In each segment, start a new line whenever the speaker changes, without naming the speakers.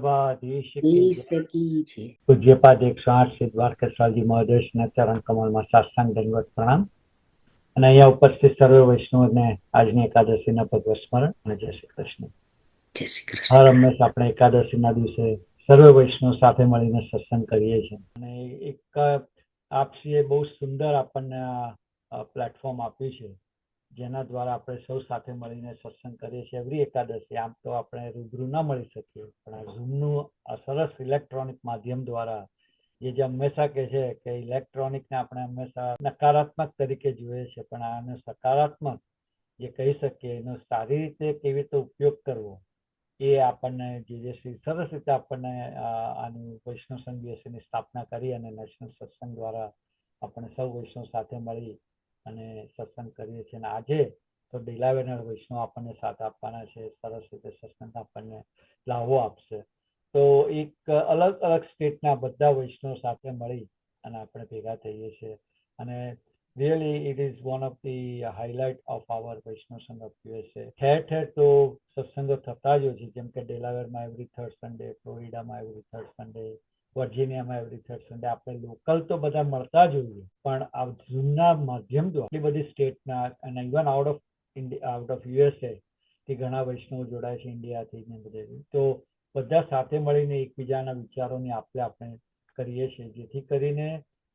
વલ્લભાધીશ કી જય।
સકી છે।
પૂજ્યપાદ 108 શ્રી દ્વારકેશ્વરજી મહોદયના ચરણ કમળમાં સાષ્ટાંગ દંડવત પ્રણામ। અને અહીંયા ઉપસ્થિત સર્વે વૈષ્ણવને આજની એકાદશીના ભગવત સ્મરણ અને જય શ્રી કૃષ્ણ।
જય શ્રી
હર
કૃષ્ણ।
હંમેશ આપણે એકાદશીના દિવસે સર્વે વૈષ્ણવ સાથે મળીને સત્સંગ કરીએ છીએ। અને એક આપસીએ બહુ સુંદર આપણને પ્લેટફોર્મ આપ્યું છે, જેના દ્વારા આપણે સૌ સાથે મળીને સત્સંગ કરીએ છીએ એવરી એકાદશી। આમ તો આપણે રૂબરૂ ના મળી શકીએ, પણ આ ઝૂમનું આ સરસ ઇલેક્ટ્રોનિક માધ્યમ દ્વારા જે હંમેશા કહે છે કે ઇલેક્ટ્રોનિકને આપણે હંમેશા નકારાત્મક તરીકે જોઈએ છે, પણ આને સકારાત્મક જે કહી શકીએ એનો સારી રીતે કેવી રીતે ઉપયોગ કરવો એ આપણને જે સરસ રીતે આપણને આનું વૈષ્ણવ સંઘ દિવસની સ્થાપના કરી અને નેશનલ સત્સંગ દ્વારા આપણે સૌ વૈષ્ણવ સાથે મળી અને સત્સંગ કરીએ છીએ। અને આજે તો ડેલાવેરના વૈષ્ણવ આપણને સાથ આપવાના છે, સરસ રીતે સત્સંગ આપણને લાવો આપશે। તો એક અલગ અલગ સ્ટેટના બધા વૈષ્ણવ સાથે મળી અને આપણે ભેગા થઈએ છીએ। અને really it is one of the highlight of our વૈષ્ણવ સંઘ of USA। ઠેર ઠેર તો સત્સંગો થતા જ હોય છે, જેમ કે ડેલાવેરમાં એવરી થર્ડ સન્ડે, ફ્લોરિડામાં એવરી થર્ડ સન્ડે, વર્જિનિયામાં એવરી થર્ડ સન્ડે। આપણે લોકલ તો બધા મળતા જ હોઈએ, પણ આ ઝૂમના માધ્યમ દ્વારા એટલી બધી સ્ટેટના અને ઇવન આઉટ ઓફ USA થી ઘણા વૈષ્ણવ જોડાય છે, ઇન્ડિયાથી ને બધે। તો બધા સાથે મળીને એકબીજાના વિચારોની આપણે કરીએ છીએ, જેથી કરીને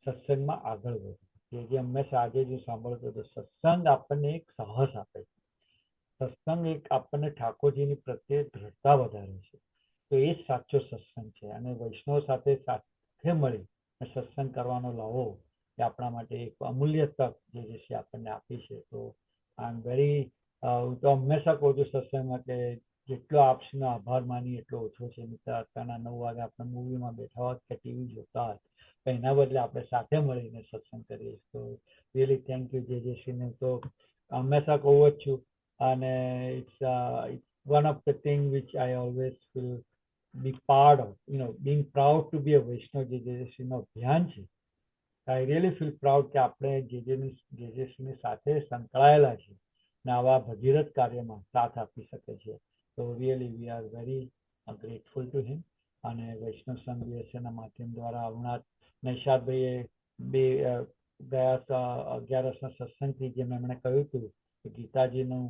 સત્સંગમાં આગળ વધે। જે હંમેશા આજે જો સાંભળતો તો સત્સંગ આપણને એક સાહસ આપે છે, સત્સંગ એક આપણને ઠાકોરજીની પ્રત્યે દ્રઢતા વધારે છે। તો એ જ સાચો સત્સંગ છે। અને વૈષ્ણવ સાથે મળી સત્સંગ કરવાનો લાવો એ આપણા માટે એક અમૂલ્ય તક જે છે આપણને આપી છે। તો આઈ એમ વેરી હું તો હંમેશા કહું છું સત્સંગમાં કે જેટલો આપનો આભાર માની એટલો ઓછો છે। મિત્ર અત્યારના 9 વાગે આપણે મૂવીમાં બેઠા હોત કે ટીવી જોતા હોત, તો એના બદલે આપણે સાથે મળીને સત્સંગ કરીએ। તો રિયલી થેન્ક યુ જેજેશ્રીને તો હંમેશા કહું જ છું। અને it's one of the thing which I always feel be part of, being proud to be a Vaishnav જેજેશ્રીનો અભિયાન છે। આઈ રિયલી ફીલ પ્રાઉડ કે આપણે જેજેશ્રીની સાથે સંકળાયેલા છીએ ને આવા ભગીરથ કાર્યમાં સાથ આપી શકે છે। તો really we are very grateful to him. અને વૈષ્ણવ સંઘ યુએસએના માધ્યમ દ્વારા હમણાં નૈશાદભાઈએ ગયા 11 સત્સંગથી જેમ એમણે કહ્યું હતું કે ગીતાજીનું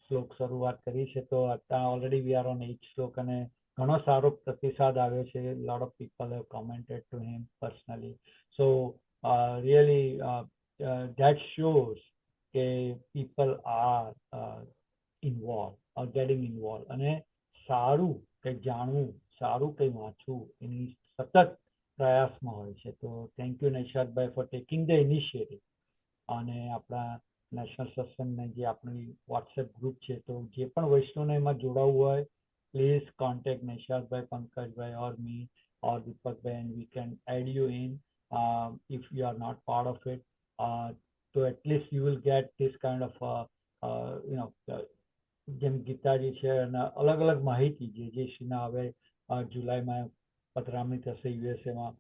શ્લોક શરૂઆત કરી છે, તો અત્યારે ઓલરેડી વી આર ઓન 8 શ્લોક અને ઘણો સારો પ્રતિસાદ આવ્યો છે। Lot of people have commented to him personally. So really that shows કે people are involved or getting involved અને સારું કંઈક જાણવું, સારું કંઈ વાંચવું એની સતત પ્રયાસમાં હોય છે। તો થેન્ક યુ નૈશાદભાઈ ફોર ટેકિંગ ધ ઇનિશિયેટિવ। અને આપણા નેશનલ સત્સંગને જે આપણી વોટ્સએપ ગ્રુપ છે, તો જે પણ વૈષ્ણવને એમાં જોડાવવું હોય, પ્લીઝ કોન્ટેક્ટ નૈશાદભાઈ, પંકજભાઈ ઓર મી or દીપકભાઈ and we can add you in if you are not part of it. So at least you will get this kind of જેમ ગીતાજી છે અને અલગ અલગ માહિતી જેજેશ્રીના હવે જુલાઈમાં પધરામણી થશે યુએસએમાં,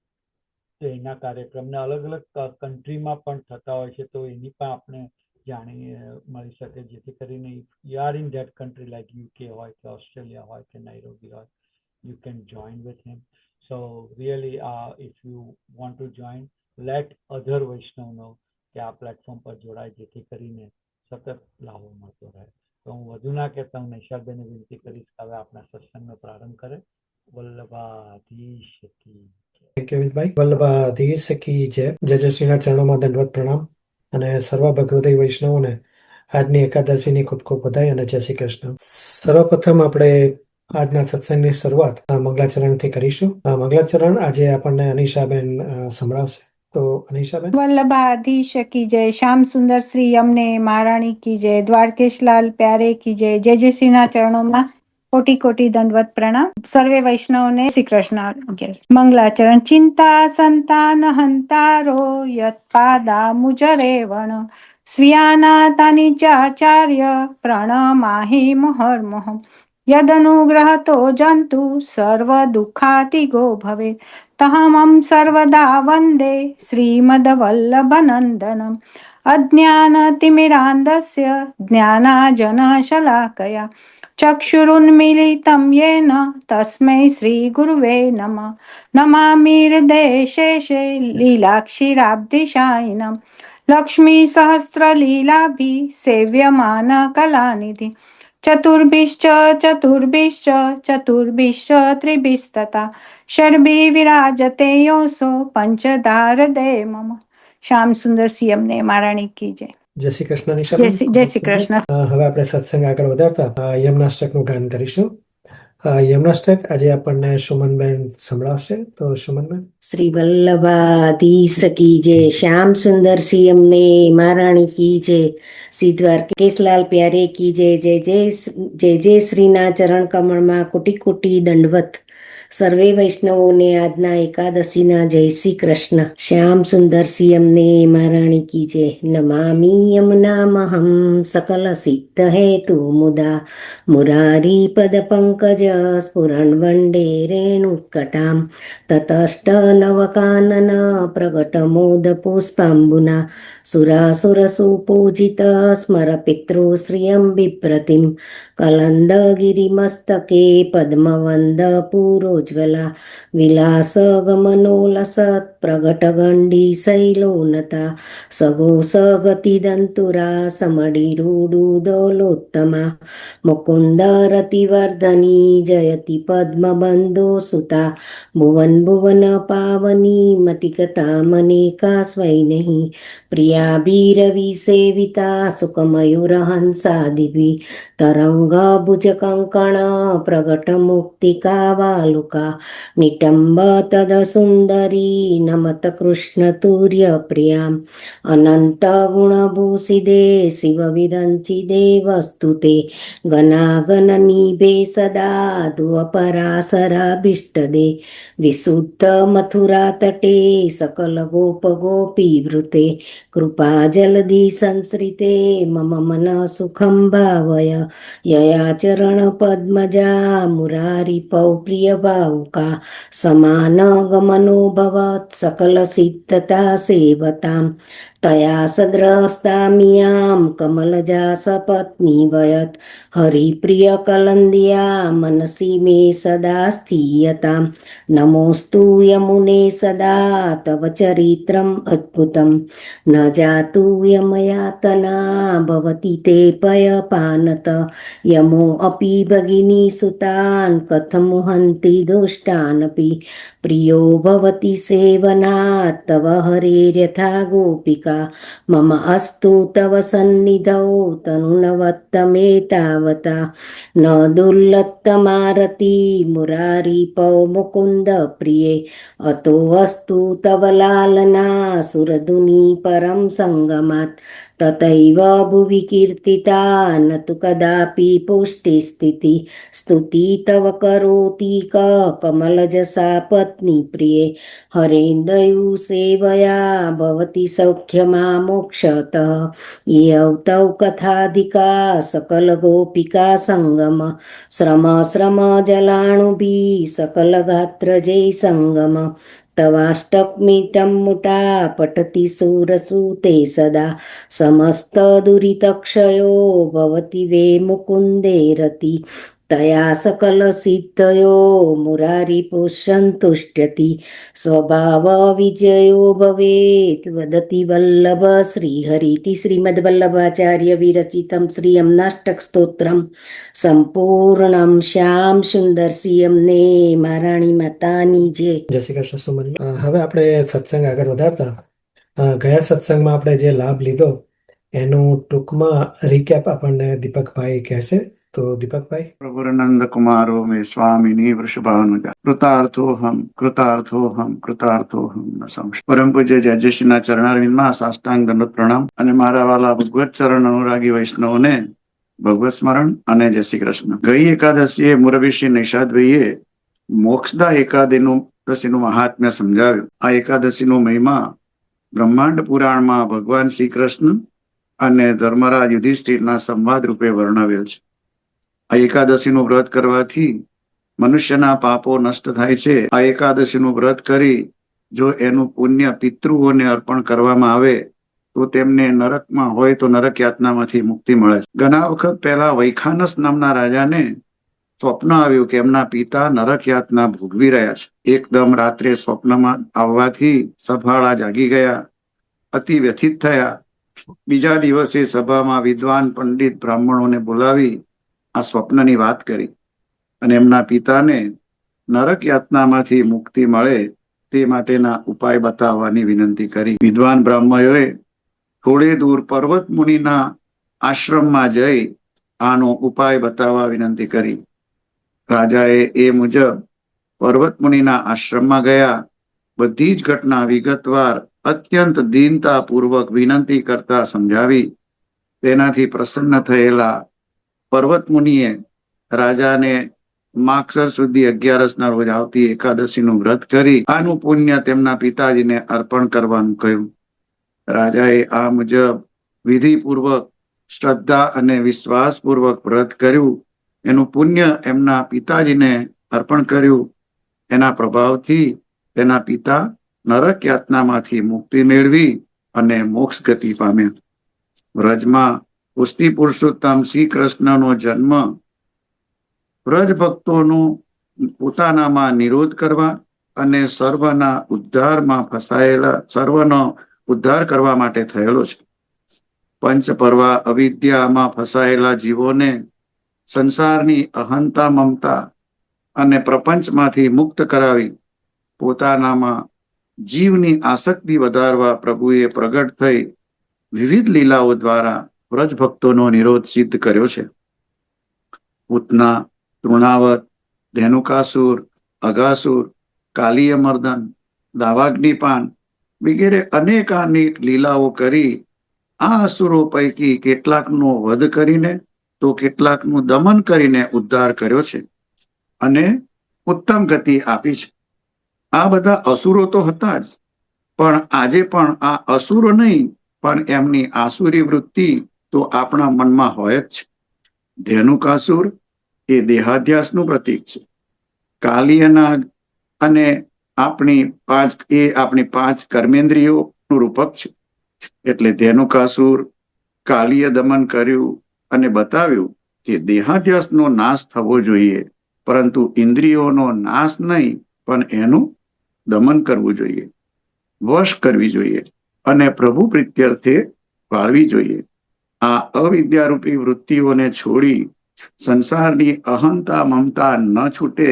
તો એના કાર્યક્રમને અલગ અલગ કન્ટ્રીમાં પણ થતા હોય છે, તો એની પણ આપણે જાણી મળી શકે, જેથી કરીને you are in that country like UK હોય કે ઓસ્ટ્રેલિયા હોય કે નાઇરોબી હોય, you can join with him. So really if you want to join, let other Vaishnav know કે આ પ્લેટફોર્મ પર જોડાય, જેથી કરીને સતત લાભો મળતો રહે। તો હું વધુ ના કહેતા હું નૈશાદભાઈને વિનંતી કરીશ કે હવે આપણા સત્સંગનો પ્રારંભ કરે। વલ્લભાધીશ કી જય।
થેન્ક યુ વિદભાઈ। વલ્લભાધીશ કી જય। જેજેશ્રીના ચરણોમાં દંડવત પ્રણામ અને સર્વ ભગવતી વૈષ્ણવોને આજની એકાદશીની ખૂબ ખૂબ વધાઈ અને જય શ્રી કૃષ્ણ। સર્વપ્રથમ આપણે આજના સત્સંગની શરૂઆત મંગલાચરણથી કરીશું। મંગલાચરણ આજે આપણને અનિશાબેન સંભળાવશે। તો અનિશાબેન।
वल्लभाधीश की जय। श्याम सुंदर श्री यमने महारानी की जय। द्वारकेश लाल प्यारे की जय। जय जय श्री ना चरणों में कोटि कोटि दंडवत प्रणाम। सर्वे वैष्णव ने श्री कृष्ण मंगलाचरण। चिंता संतान हंतारो यत्पादा मुजरे वण स्वीयानातानि चाचार्य प्रणमाहि मुहुर्मुहुः यदनुग्रहतो जन्तु सर्व दुःखातिगो भवेत् तहमं सर्वदा वन्दे श्रीमद्वल्लभनन्दनम्। अज्ञानतिमिरान्धस्य ज्ञानाञ्जनशलाकया चक्षुरुन्मीलितं येन तस्मै श्रीगुरुवे नमः। नमामि हृदये शेषे लीलाक्षीराब्धिशायिनं लक्ष्मीसहस्रलीलाभिः सेव्यमानकलानिधि चतुर्भिश्च त्रिभिस्तथा षड्भिः विराजते योऽसो पंचदारदे मम। શ્યામ સુંદર સિંહ અમને મહારાણી કી જય.
જય શ્રી કૃષ્ણ
જય
નિશાબેન.
શ્રી કૃષ્ણ.
હવે આપણે સત્સંગ આગળ વધારતા યમનાષ્ટકનું ગાન કરીશું. યમનાષ્ટક આજે આપણને સુમનબેન સંભળાવશે. તો સુમનબેન.
શ્રી વલ્લભાધીશ કી જય, શ્યામ સુંદર સિંહ અમને મહારાણી કી જય, શ્રી દ્વારકેશલાલ પ્યારે કી જય. જય જય શ્રીના ચરણ કમળમાં કોટી કોટી દંડવત. સર્વે વૈષ્ણવોને આજના એકાદશીના જય શ્રી કૃષ્ણ. શ્યામ સુંદર સિંહ અમને મહારાણી કી જય. નમામી યમુનામહં સકલ સિદ્ધ હેતુ મુદા મુરારી પદ પંકજ સ્ફુરન વંદે રેણુકટામ તતષ્ટ નવકાનન પ્રગટ મોદ પુષ્પાંબુના સુરાસુર સુપૂજિત સ્મર પિતૃ શ્રિયં વિપ્રતિમ કલંદગિરિમસ્તકે પદ્મવંદ પૂરોજ્વલા વિલાસ ગમનોલસત પ્રગટ ગંડી શૈલોનતા સગો સગતિ દંતુરા સમડી રૂડુદોલોત્તમા મુકુંદ રતિવર્ધની જયતિ પદ્મબંધો સુતા ભુવન ભુવન પાવની મતિકતા મનેકા સ્વૈનહી પ્રિયાભીરવિ સેવિતા સુકમયુરહંસાદિભિ તરંગ ભુજ કંકણ પ્રગટ મુક્તિકા વાલુકા નિટંબ તદ સુંદરી નમત કૃષ્ણ તુર્ય પ્રિયામ અનંત ગુણભૂષિદે શિવ વિરંચિદે વસ્તુતે ગનાગન નિભે સદા ધુવપરાસરાભીષ્ટદે વિશુદ્ધ મથુરા તટે સકલ ગોપ ગોપી વૃતે કૃપા જલધિ સંશ્રિતે મમ મન સુખમ ભાવય યયા ચરણ પદ્મજા મુરારી પૌ પ્રિય ભાવુકા સમાન ગમનો ભવત સકલ સિદ્ધતા સેવતામ તયા સદ્રસ્તામિયામ કમલજા સપત્ની વયત હરિપ્રિય કલંદિયા મનસી મે સદા સ્થીયતામ નમોસ્તુ યમુને સદા તવ ચરિત્રમ અદ્ભુતમ ન જાતુ યમયાતના ભવતિ તે પયપાનત યમો અપી ભગિની સુતાન કથમુહંતિ દુષ્ટાનપી પ્રિયો ભવતિ સેવનાત તવ હરેર્યથા ગોપિકા મમ અસ્તુ તવ સન્નિધૌ તનુનવત્તમે તાવતા ન દુર્લત્તમારતિ મુરારી પૌ મુકુંદ પ્રિયે અતો અસ્તુ તવ લાલના સુરધુની પરમ સંગમાત તતૈવ ભુવિ કીર્તિતા ન તુ કદાપી પુષ્ટિ સ્થિતિ સ્તુતિ તવ કરોતિ કમલજસા પત્ની પ્રિયે હરેન્દયુ સેવયા ભવતિ સૌખ્યમા મોક્ષત યૌ તૌ કથાધિકા સકલ ગોપિકા સંગમ શ્રમ શ્રમ જલાણુભી સકલ ગાત્ર જય સંગમ તવાષ્ટકમીટં મુટા પટતિ સુરસુતે સદા સમસ્ત દુરિતક્ષયો ભવતિ વે મુકુંદે રતિ તયા સકલ સિદ્ધયો મુરારી પુષ્યંતુષ્ટ્યતિ સ્વભાવ વિજયો ભવેત વદતિ વલ્લભ શ્રીહરિતિ શ્રીમદ્વલ્લભાચાર્ય વિરચિતમ શ્રી યમનાષ્ટક સ્તોત્રમ સંપૂર્ણમ. શ્યામ સુંદર સિંહ અમને મહારાણી માતાની જય.
જય શ્રી કૃષ્ણ સુમન. હવે આપણે સત્સંગ આગળ વધારતા ગયા સત્સંગમાં આપણે જે લાભ લીધો એનું ટૂંકમાં રિકેપ આપણને દીપકભાઈ કહેશે. તો દીપકભાઈ.
પ્રભુનંદ કુમારો મે સ્વામિની વૃષભાનુજા કૃતાર્થોહમ ન સંશય. પરમ પૂજ્ય જયશ્રીના ચરણારવિંદમાં સાષ્ટાંગ દંડવત પ્રણામ અને મારા વાલા ભગવત ચરણ અનુરાગી વૈષ્ણવોને ભગવત સ્મરણ અને જય શ્રી કૃષ્ણ. ગઈ એકાદશીએ મુરબીશ્રી નિષાદભાઈએ મોક્ષદા એકાદશીનું મહાત્મ્ય સમજાવ્યું. આ એકાદશીનો મહિમા બ્રહ્માંડ પુરાણમાં ભગવાન શ્રી કૃષ્ણ અને ધર્મરાજ યુધિષ્ઠિરના સંવાદ રૂપે વર્ણવેલ છે. આ એકાદશીનું વ્રત કરવાથી મનુષ્યના પાપો નષ્ટ થાય છે. આ એકાદશીનું વ્રત કરી જો એનું પુણ્ય પિતૃઓને અર્પણ કરવામાં આવે તો તો તેમને નરકમાં હોય તો નરક યાતનામાંથી મુક્તિ મળે છે. ઘણા વખત પહેલા વૈખાનસ નામના રાજાને સ્વપ્ન આવ્યું કે એમના પિતા નરક યાતના ભોગવી રહ્યા છે. એકદમ રાત્રે સ્વપ્નમાં આવવાથી સભાળા જાગી ગયા, અતિ વ્યથિત થયા. બીજા દિવસે સભામાં વિદ્વાન પંડિત બ્રાહ્મણોને બોલાવી આ સ્વપ્નની વાત કરી અને એમના પિતાને નરક યાતનામાંથી મુક્તિ મળે તે માટેના ઉપાય બતાવવાની વિનંતી કરી. વિદ્વાન બ્રાહ્મણોએ થોડે દૂર પર્વત મુનિના આશ્રમમાં જઈ આનો ઉપાય બતાવવા વિનંતી કરી. રાજાએ એ મુજબ પર્વત મુનિના આશ્રમમાં ગયા. બધી જ ઘટના વિગતવાર અત્યંત દીનતાપૂર્વક વિનંતી કરતા સમજાવી. તેનાથી પ્રસન્ન થયેલા પર્વત મુનિએ રાજાને માગસર સુધી 11ના રોજ આવતી એકાદશીનું વ્રત કરી આનું પુણ્ય તેમના પિતાજીને અર્પણ કરવાનું કહ્યું. રાજાએ આ મુજબ વિધિપૂર્વક, શ્રદ્ધા અને વિશ્વાસપૂર્વક વ્રત કર્યું. એનું પુણ્ય એમના પિતાજીને અર્પણ કર્યું. એના પ્રભાવથી તેના પિતા નરક યાતનામાંથી મુક્તિ મેળવી અને મોક્ષ ગતિ પામ્યા. વ્રજમાં પુષ્ટિ પુરુષોત્તમ શ્રી કૃષ્ણનો જન્મ વ્રજ ભક્તોનો પોતાનામાં નિરોધ કરવા અને સર્વનો ઉદ્ધાર કરવા માટે થયેલો છે. પંચપર્વા અવિદ્યામાં ફસાયેલા જીવોને સંસારની અહંતા, મમતા અને પ્રપંચમાંથી મુક્ત કરાવી પોતાનામાં જીવની આસક્તિ વધારવા પ્રભુએ પ્રગટ થઈ વિવિધ લીલાઓ દ્વારા વ્રજ ભક્તોનો નિરોધ સિદ્ધ કર્યો છે. પૂતના, તૃણાવત, ધેનુકાસુર, અઘાસુર, કાલીય મર્દન, દાવાગ્નિપાન વગેરે અનેકાનેક લીલાઓ કરી આ અસુરો પૈકી કેટલાકનો વધ કરીને તો કેટલાકનું દમન કરીને ઉદ્ધાર કર્યો છે અને ઉત્તમ ગતિ આપી છે. આ બધા અસુરો તો હતા જ, પણ આજે પણ આ અસુરો નહીં, પણ એમની આસુરી વૃત્તિ તો આપણા મનમાં હોય જ છે. ધેનુકાસુર એ દેહાધ્યાસનું પ્રતીક છે. કાલિયનાગ અને આપણી પાંચ કર્મેન્દ્રિયોનું રૂપક છે. એટલે ધેનુકાસુર કાલિય દમન કર્યું અને બતાવ્યું કે દેહાધ્યાસનો નાશ થવો જોઈએ, પરંતુ ઇન્દ્રિયોનો નાશ નહીં, પણ એનું દમન કરવું જોઈએ, વશ કરવી જોઈએ અને પ્રભુ પ્રીત્યર્થે વાળવી જોઈએ. આ અવિદ્યારૂપી વૃત્તિઓને છોડી સંસારની અહંતા, મમતા ન છૂટે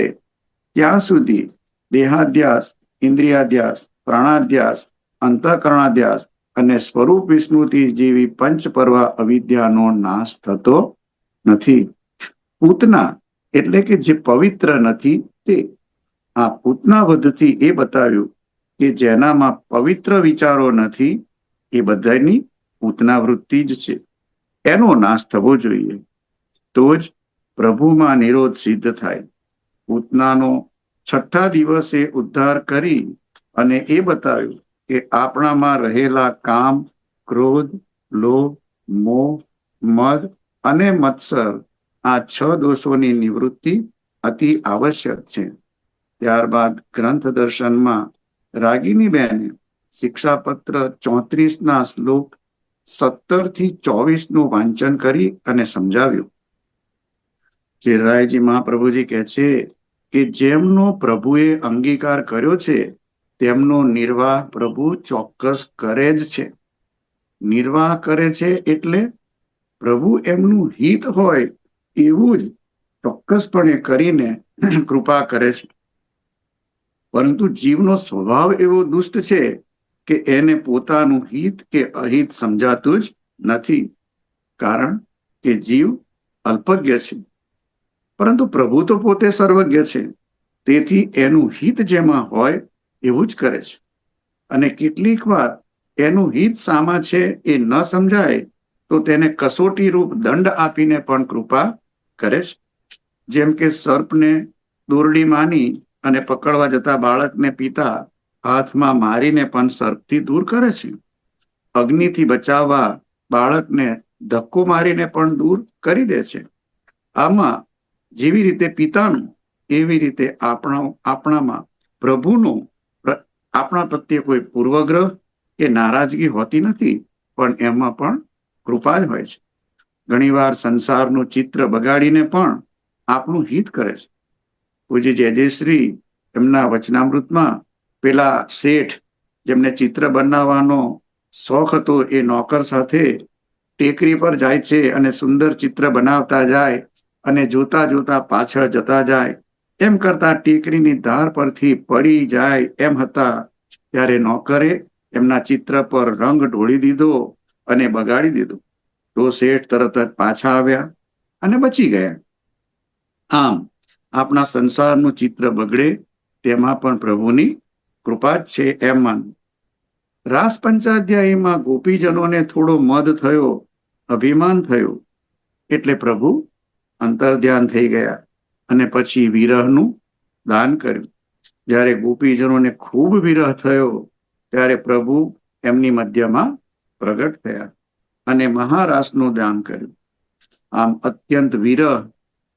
ત્યાં સુધી દેહાધ્યાસ, ઇન્દ્રિયાધ્યાસ, પ્રાણાધ્યાસ, અંતઃકરણાધ્યાસ અને સ્વરૂપ વિસ્મૃતિ જેવી પંચપર્વા અવિદ્યાનો નાશ થતો નથી. પૂતના એટલે કે જે પવિત્ર નથી તે. આ પૂતના વધથી એ બતાવ્યું કે જેનામાં પવિત્ર વિચારો નથી એ બધાની પૂતના વૃત્તિ જ છે. એનો નાશ થવો જોઈએ, તો જ પ્રભુમાં નિરોધ સિદ્ધ થાય. પૂતનાનો 6ઠ્ઠા દિવસે ઉદ્ધાર કરી અને એ બતાવ્યું કે આપણામાં રહેલા કામ, ક્રોધ, લોભ, મોહ, મદ અને મત્સર આ 6 દોષોની નિવૃત્તિ અતિ આવશ્યક છે. ત્યારબાદ ગ્રંથ દર્શનમાં રાગીની બહેને શિક્ષાપત્ર 34ના શ્લોક 17થી 24નું વાંચન કરી અને સમજાવ્યું. ચિરાયજી મહાપ્રભુજી કહે છે કે જેમનો પ્રભુએ અંગીકાર કર્યો છે તેમનો નિર્વાહ પ્રભુ ચોક્કસ કરે જ છે. નિર્વાહ કરે છે એટલે પ્રભુ એમનું હિત હોય એવું જ ચોક્કસપણે કરીને કૃપા કરે છે. પરંતુ જીવનો સ્વભાવ એવો દુષ્ટ છે કે એને પોતાનું હિત કે અહિત સમજાતું જ નથી, કારણ કે જીવ અલ્પજ્ઞ છે. પરંતુ પ્રભુ તો પોતે સર્વજ્ઞ છે, તેથી એનું હિત જેમાં હોય એવું જ કરે છે. અને કેટલીક વાર એનું હિત સામા છે એ ન સમજાય તો તેને કસોટી રૂપ દંડ આપીને પણ કૃપા કરે છે. જેમ કે સર્પને દોરડી માની અને પકડવા જતા બાળકને પિતા હાથમાં મારીને પણ સર્પથી દૂર કરે છે. અગ્નિથી બચાવવા બાળકને ધક્કો મારીને પણ દૂર કરી દે છે. આમાં જેવી રીતે પિતાનું, એવી રીતે આપણામાં પ્રભુનો આપણા પ્રત્યે કોઈ પૂર્વગ્રહ કે નારાજગી હોતી નથી. પણ એમાં પણ કૃપા જ હોય છે. ઘણીવાર સંસારનું ચિત્ર બગાડીને પણ આપણું હિત કરે છે. પૂજ્ય જયજયશ્રી એમના વચનામૃતમાં પેલા શેઠ જેમને ચિત્ર બનાવવાનો શોખ હતો એ નોકર સાથે ટેકરી પર જાય છે અને સુંદર ચિત્ર બનાવતા જાય અને જોતા જોતા પાછળ જતા જાય, એમ કરતા ટેકરીની ધાર પરથી પડી જાય એમ હતા ત્યારે નોકરે એમના ચિત્ર પર રંગ ઢોળી દીધો અને બગાડી દીધું. તો શેઠ તરત જ પાછા આવ્યા અને બચી ગયા. આમ આપણા સંસારનું ચિત્ર બગડે તેમાં પણ પ્રભુની કૃપા જ છે એમ માનવું. રાસ પંચાધ્યાયીમાં ગોપીજનોને થોડો મદ થયો, અભિમાન થયું, એટલે પ્રભુ અંતર્ધ્યાન થઈ ગયા અને પછી વિરહનું દાન કર્યું. જ્યારે ગોપીજનોને ખૂબ વિરહ થયો ત્યારે પ્રભુ એમની મધ્યમાં પ્રગટ થયા અને મહારાસનું દાન કર્યું. આમ અત્યંત વિરહ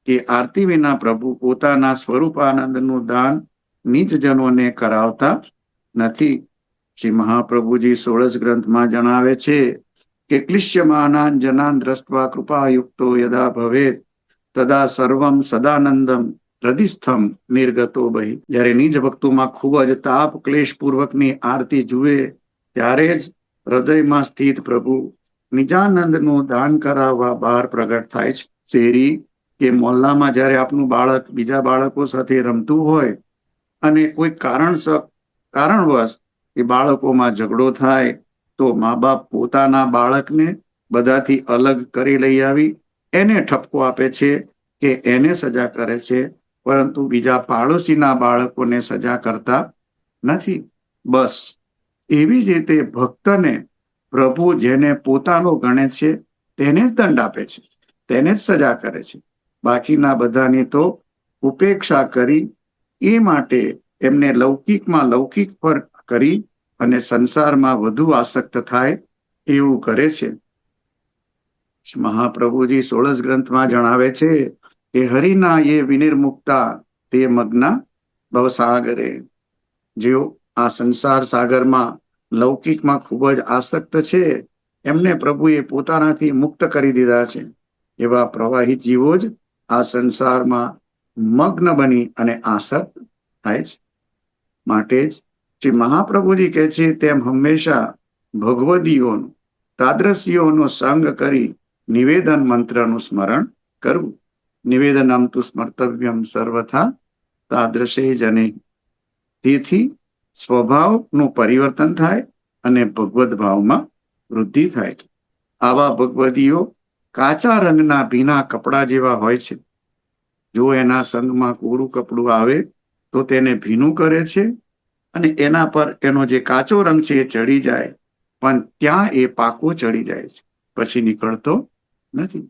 કે આરતી વિના પ્રભુ પોતાના સ્વરૂપાનંદનું દાન નિજજનોને કરાવતા નથી. શ્રી મહાપ્રભુજી 16 ગ્રંથમાં જણાવે છે કે ક્લિશ્યમાનાન જનાન દ્રષ્ટવા કૃપાયુક્તો યદા ભવેત તદા સર્વમ સદાનંદમ હૃદિસ્થમ નિર્ગતો બહિ. જ્યારે નિજ ભક્તોમાં ખૂબ જ તાપ ક્લેશ પૂર્વકની આરતી જુએ ત્યારે જ હૃદયમાં સ્થિત પ્રભુ નિજાનંદનું દાન કરાવવા બહાર પ્રગટ થાય છે. શેરી કે મોહલ્લામાં જ્યારે આપનું બાળક બીજા બાળકો સાથે રમતું હોય અને કોઈ કારણવશ એ બાળકોમાં ઝઘડો થાય તો મા બાપ પોતાના બાળકને બધાથી અલગ કરી લઈ આવી એને ઠપકો આપે છે કે એને સજા કરે છે, પરંતુ બીજા પાડોશીના બાળકોને સજા કરતા નથી. બસ એવી જ રીતે ભક્તને પ્રભુ જેને પોતાનો ગણે છે તેને જ દંડ આપે છે, તેને જ સજા કરે છે. બાકીના બધાની તો ઉપેક્ષા કરી એ માટે એમને લૌકિકમાં લૌકિક પર કરી અને સંસારમાં વધુ આસક્ત થાય એવું કરે છે. મહાપ્રભુજી 16 ગ્રંથમાં જણાવે છે કે હરિના એ વિનિર્મુક્તા તે મગ્ના ભવસાગરે. જેઓ આ સંસાર સાગરમાં લૌકિકમાં ખૂબ જ આસક્ત છે એમને પ્રભુએ પોતાનાથી મુક્ત કરી દીધા છે. એવા પ્રવાહી જીવો જ આ સંસારમાં મગ્ન બની અને આસક્ત થાય છે. માટે જ શ્રી મહાપ્રભુજી કહે છે તેમ હંમેશા ભગવદીઓનો તાદ્રશીઓનો સંગ કરી નિવેદન મંત્રનું સ્મરણ કરવું. નિવેદનમ તુ સ્મર્તવ્યમ સર્વથા તાદ્રશે જને. તેથી સ્વભાવનું પરિવર્તન થાય અને ભગવદ ભાવમાં વૃદ્ધિ થાય. આવા ભગવદીઓ કાચા રંગના ભીના કપડા જેવા હોય છે. જો એના સંગમાં કોરું કપડું આવે તો તેને ભીનું કરે છે અને એના પર એનો જે કાચો રંગ છે એ ચડી જાય, પણ ત્યાં એ પાકો ચડી જાય છે, પછી નીકળતો નથી.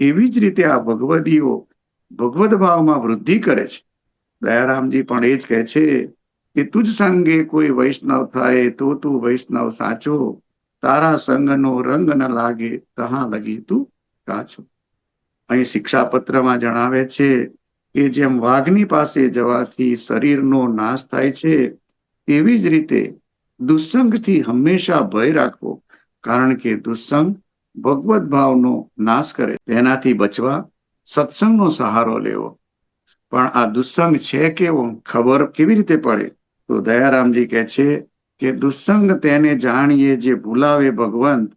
એવી જ રીતે આ ભગવદીઓ ભગવદ ભાવમાં વૃદ્ધિ કરે છે. દયારામજી પણ એ જ કહે છે કે તુજ સંગે કોઈ વૈષ્ણવ થાય તો તું વૈષ્ણવ સાચો, તારા સંગનો રંગ ન લાગે તહાં લગી તું કાચો. અહીં શિક્ષાપત્રમાં જણાવે છે કે જેમ વાઘની પાસે જવાથી શરીરનો નાશ થાય છે, તેવી જ રીતે દુસ્સંગથી હંમેશા ભય રાખવો, કારણ કે દુસ્સંગ ભગવદ ભાવનો નાશ કરે. તેનાથી બચવા સત્સંગનો સહારો લેવો. પણ આ દુસ્સંગ છે કેવો ખબર કેવી રીતે પડે? તો દયારામજી કહે છે કે દુસ્સંગ તેને જાણીએ જે ભૂલાવે ભગવંત,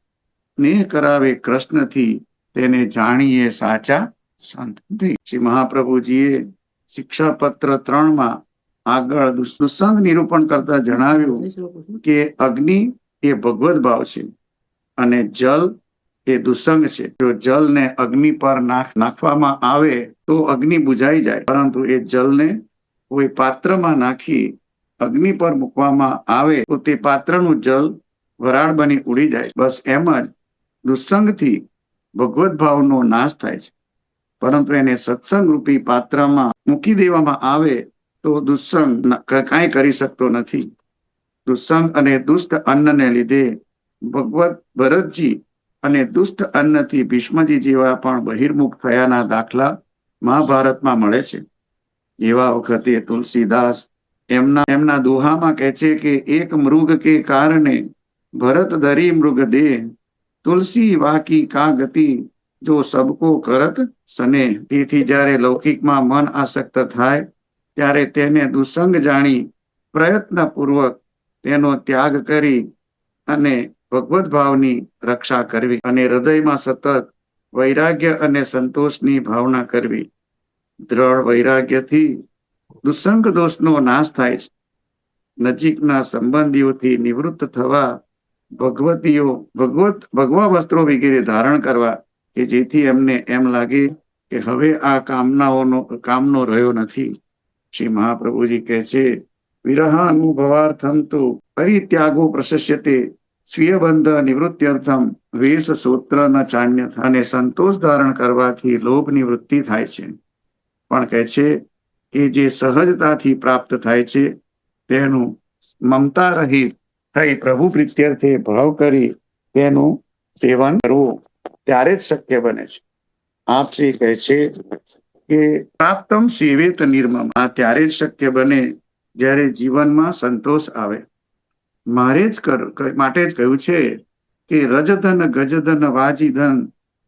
સ્નેહ કરાવે કૃષ્ણથી તેને જાણીએ સાચા સંત. શ્રી મહાપ્રભુજીએ શિક્ષાપત્ર 3માં આગળ દુસ્સંગ નિરૂપણ કરતા જણાવ્યું કે અગ્નિ એ ભગવદ ભાવ છે અને જલ એ દુસ્સંગ છે. જો જલને અગ્નિ પર નાખવામાં આવે તો અગ્નિ બુઝાઈ જાય, પરંતુ એ જલને કોઈ પાત્રમાં નાખી અગ્નિ પર મૂકવામાં આવે તો તે પાત્રનું જલ વરાળ બની ઉડી જાય. બસ એમ જ દુસ્સંગથી ભગવદ ભાવનો નાશ થાય છે, પરંતુ એને સત્સંગ રૂપી પાત્રમાં મૂકી દેવામાં આવે તો દુસ્સંગ કાંઈ કરી શકતો નથી. દુસ્સંગ અને દુષ્ટ અન્નને લીધે ભગવત ભરતજી અને દુષ્ટ અન્નથી ભીષ્મજી જેવા પણ બહિર્મુખ થયાના દાખલા મહાભારતમાં મળે છે. એવા વખતે તુલસીદાસ એમના દોહામાં કહે છે કે એક મૃગ કે કારણે ભરત ધરી મૃગ દેહ, તુલસી વાકી કા ગતિ જો સબકો કરત સને. તેથી જ્યારે લૌકિકમાં મન આસક્ત થાય ત્યારે તેને દુસંગ જાણી પ્રયત્નપૂર્વક તેનો ત્યાગ કરી અને ભગવત ભાવની રક્ષા કરવી અને હૃદયમાં સતત વૈરાગ્ય અને સંતોષની ભાવના કરવી. દ્રઢ વૈરાગ્યથી દુસંગ દોષનો નાશ થાય છે. નજીકના સંબંધીઓથી નિવૃત્ત થવા, ભગવા વસ્ત્રો વગેરે ધારણ કરવા કે જેથી એમને એમ લાગે કે હવે આ કામનો રહ્યો નથી. શ્રી મહાપ્રભુજી કહે છે, વિરહ અનુભવાર્થમ તો પરિત્યાગો પ્રશસ્યતે સ્વીય બંધ નિવૃત્ત્યર્થમ વેશ સૂત્ર ન ચાન્ય. અને સંતોષ ધારણ કરવાથી લોભની વૃત્તિ થાય છે, પણ કહે છે કે જે સહજતાથી પ્રાપ્ત થાય છે તેનું મમતા રહિત થઈ પ્રભુ પ્રીત્યર્થે ભાવ કરી તેનું સેવન કરવું ત્યારે જ શક્ય બને છે. આપ શ્રી કહે છે કે પ્રાપ્તમ સેવેત નિર્મમ. આ ત્યારે જ શક્ય બને જ્યારે જીવનમાં સંતોષ આવે. માટે જ કહ્યું છે કે રજધન ગજધન વાજીધન